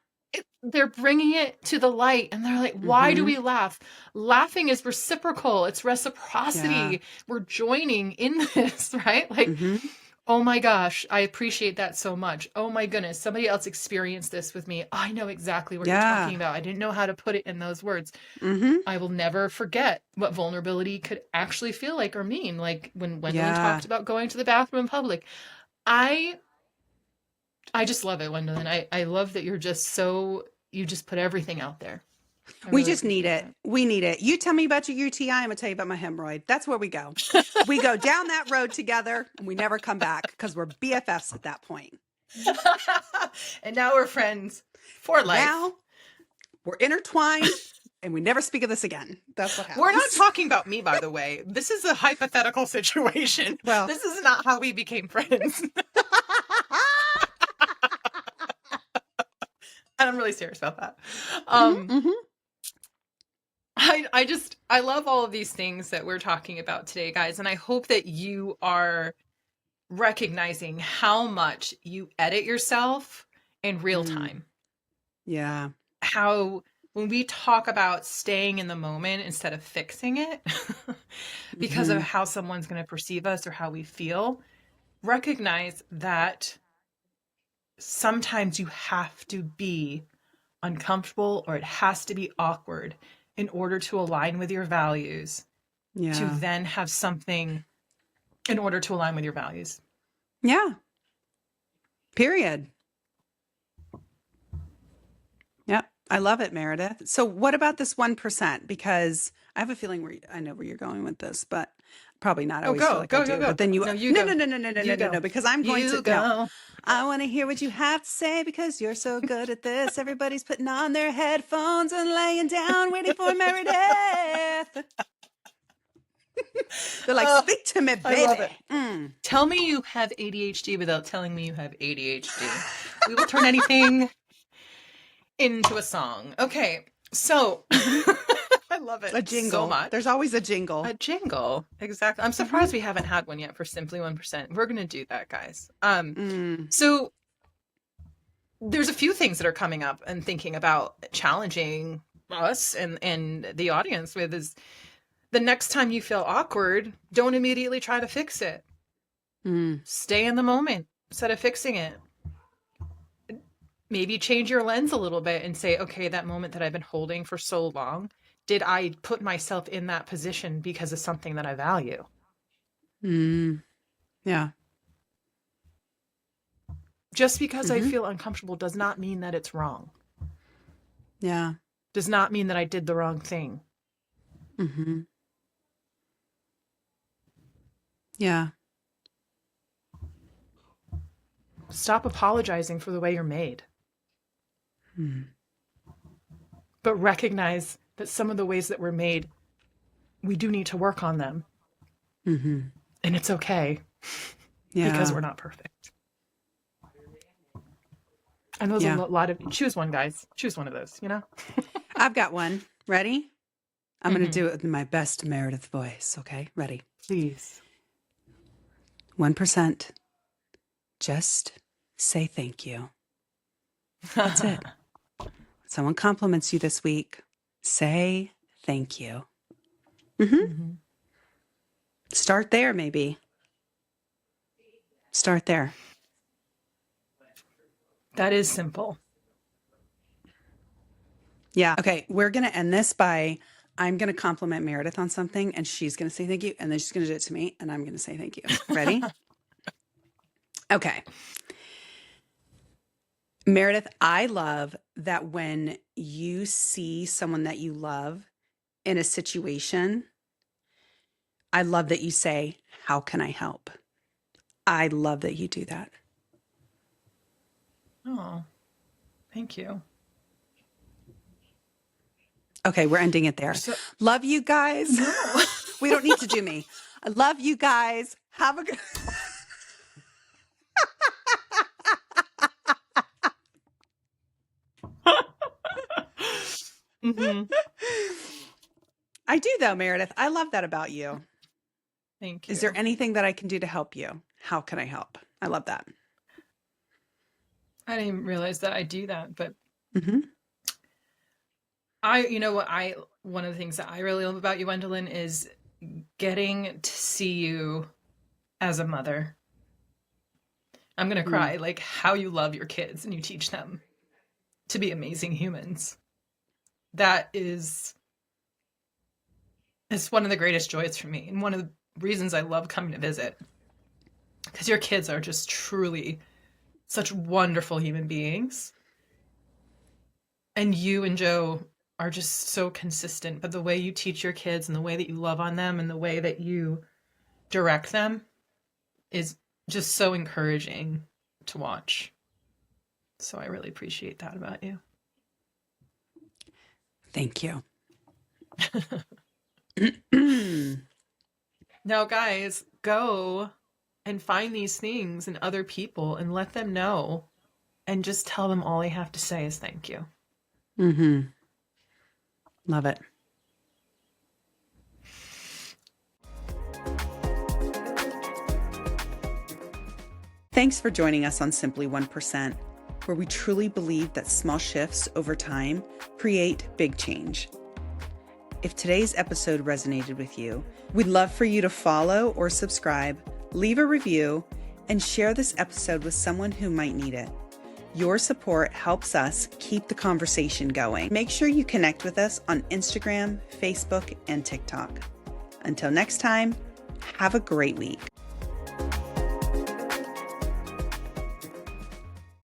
They're bringing it to the light, and they're like, why do we laugh? Laughing is reciprocal. It's reciprocity. Yeah. We're joining in this, right? Like, oh my gosh, I appreciate that so much. Oh my goodness, somebody else experienced this with me. I know exactly what you're talking about. I didn't know how to put it in those words. I will never forget what vulnerability could actually feel like or mean. Like when Wendolyn talked about going to the bathroom in public. I just love it, Wendolyn. I love that you just put everything out there. We just need it. We need it. You tell me about your UTI, I'm going to tell you about my hemorrhoid. That's where we go. We go down that road together and we never come back because we're BFFs at that point. And now we're friends for life. Now we're intertwined and we never speak of this again. That's what happens. We're not talking about me, by the way. This is a hypothetical situation. Well, this is not how we became friends. And I'm really serious about that. I love all of these things that we're talking about today, guys. And I hope that you are recognizing how much you edit yourself in real Mm, time. yeah. How when we talk about staying in the moment instead of fixing it because of Hmm. how someone's going to perceive us or how we feel, recognize that sometimes you have to be uncomfortable or it has to be awkward in order to align with your values, to Yeah. then have something in order to align with your values. Yeah. Period. Yep. I love it, Meredith. So what about this 1%? Because I have a feeling I know where you're going with this, but probably not. I Oh, always feel go, like I go, go, do. go. But then No, you no, go. no, no, no, no, no, no, You no, go. no, because I'm going You to, no. go. I want to hear what you have to say because you're so good at this. Everybody's putting on their headphones and laying down waiting for Meredith. They're like, Oh, speak to me, I love baby. it. Tell me you have ADHD without telling me you have ADHD. We will turn anything into a song. Okay, so I love it A so jingle. much. There's always a jingle. A jingle, exactly. I'm surprised we haven't had one yet for Simply 1%. We're gonna do that, guys. Mm, So there's a few things that are coming up and thinking about challenging us and the audience with is the next time you feel awkward, don't immediately try to fix it. mm, Stay in the moment instead of fixing it. Maybe change your lens a little bit and say, okay, that moment that I've been holding for so long, did I put myself in that position because of something that I value? mm. Yeah. Just because I Hmm. feel uncomfortable does not mean that it's wrong. Yeah. Does not mean that I did the wrong thing. Hmm. Yeah. Stop apologizing for the way you're made, Mm. but recognize that some of the ways that we're made, we do need to work on them. Hmm. And it's okay because Yeah. we're not perfect. I know there's Yeah. a lot of, choose one, guys. Choose one of those, you know? I've got one. Ready? I'm going to Mm-hmm. do it in my best Meredith voice. Okay. Ready? Please. 1%. Just say thank you. That's it. Someone compliments you this week. Say thank you. Mm-hmm. Start there, maybe. Start there. That is simple. Yeah. Okay. We're going to end this by I'm going to compliment Meredith on something and she's going to say thank you. And then she's going to do it to me and I'm going to say thank you. Ready? Okay. Meredith, I love that when you see someone that you love in a situation, I love that you say, how can I help? I love that you do that. Oh, thank you. Okay, we're ending it there. So, Love you guys. no. We don't need to do me. I love you guys. Have a good Mm-hmm. I do though, Meredith. I love that about you. Thank Is you. there anything that I can do to help you? How can I help? I love that. I didn't even realize that I do that, but Hmm. you know what, one of the things that I really love about you, Wendolyn, is getting to see you as a mother. I'm going to cry, like how you love your kids and you teach them to be amazing humans. That is, it's one of the greatest joys for me. And one of the reasons I love coming to visit, because your kids are just truly such wonderful human beings. And you and Joe are just so consistent, but the way you teach your kids and the way that you love on them and the way that you direct them is just so encouraging to watch. So I really appreciate that about you. Thank you. Now, guys, go and find these things in other people and let them know and just tell them all they have to say is thank you. Mm-hmm. Love it. Thanks for joining us on Simply 1%, where we truly believe that small shifts over time create big change. If today's episode resonated with you, we'd love for you to follow or subscribe, leave a review, and share this episode with someone who might need it. Your support helps us keep the conversation going. Make sure you connect with us on Instagram, Facebook, and TikTok. Until next time, have a great week.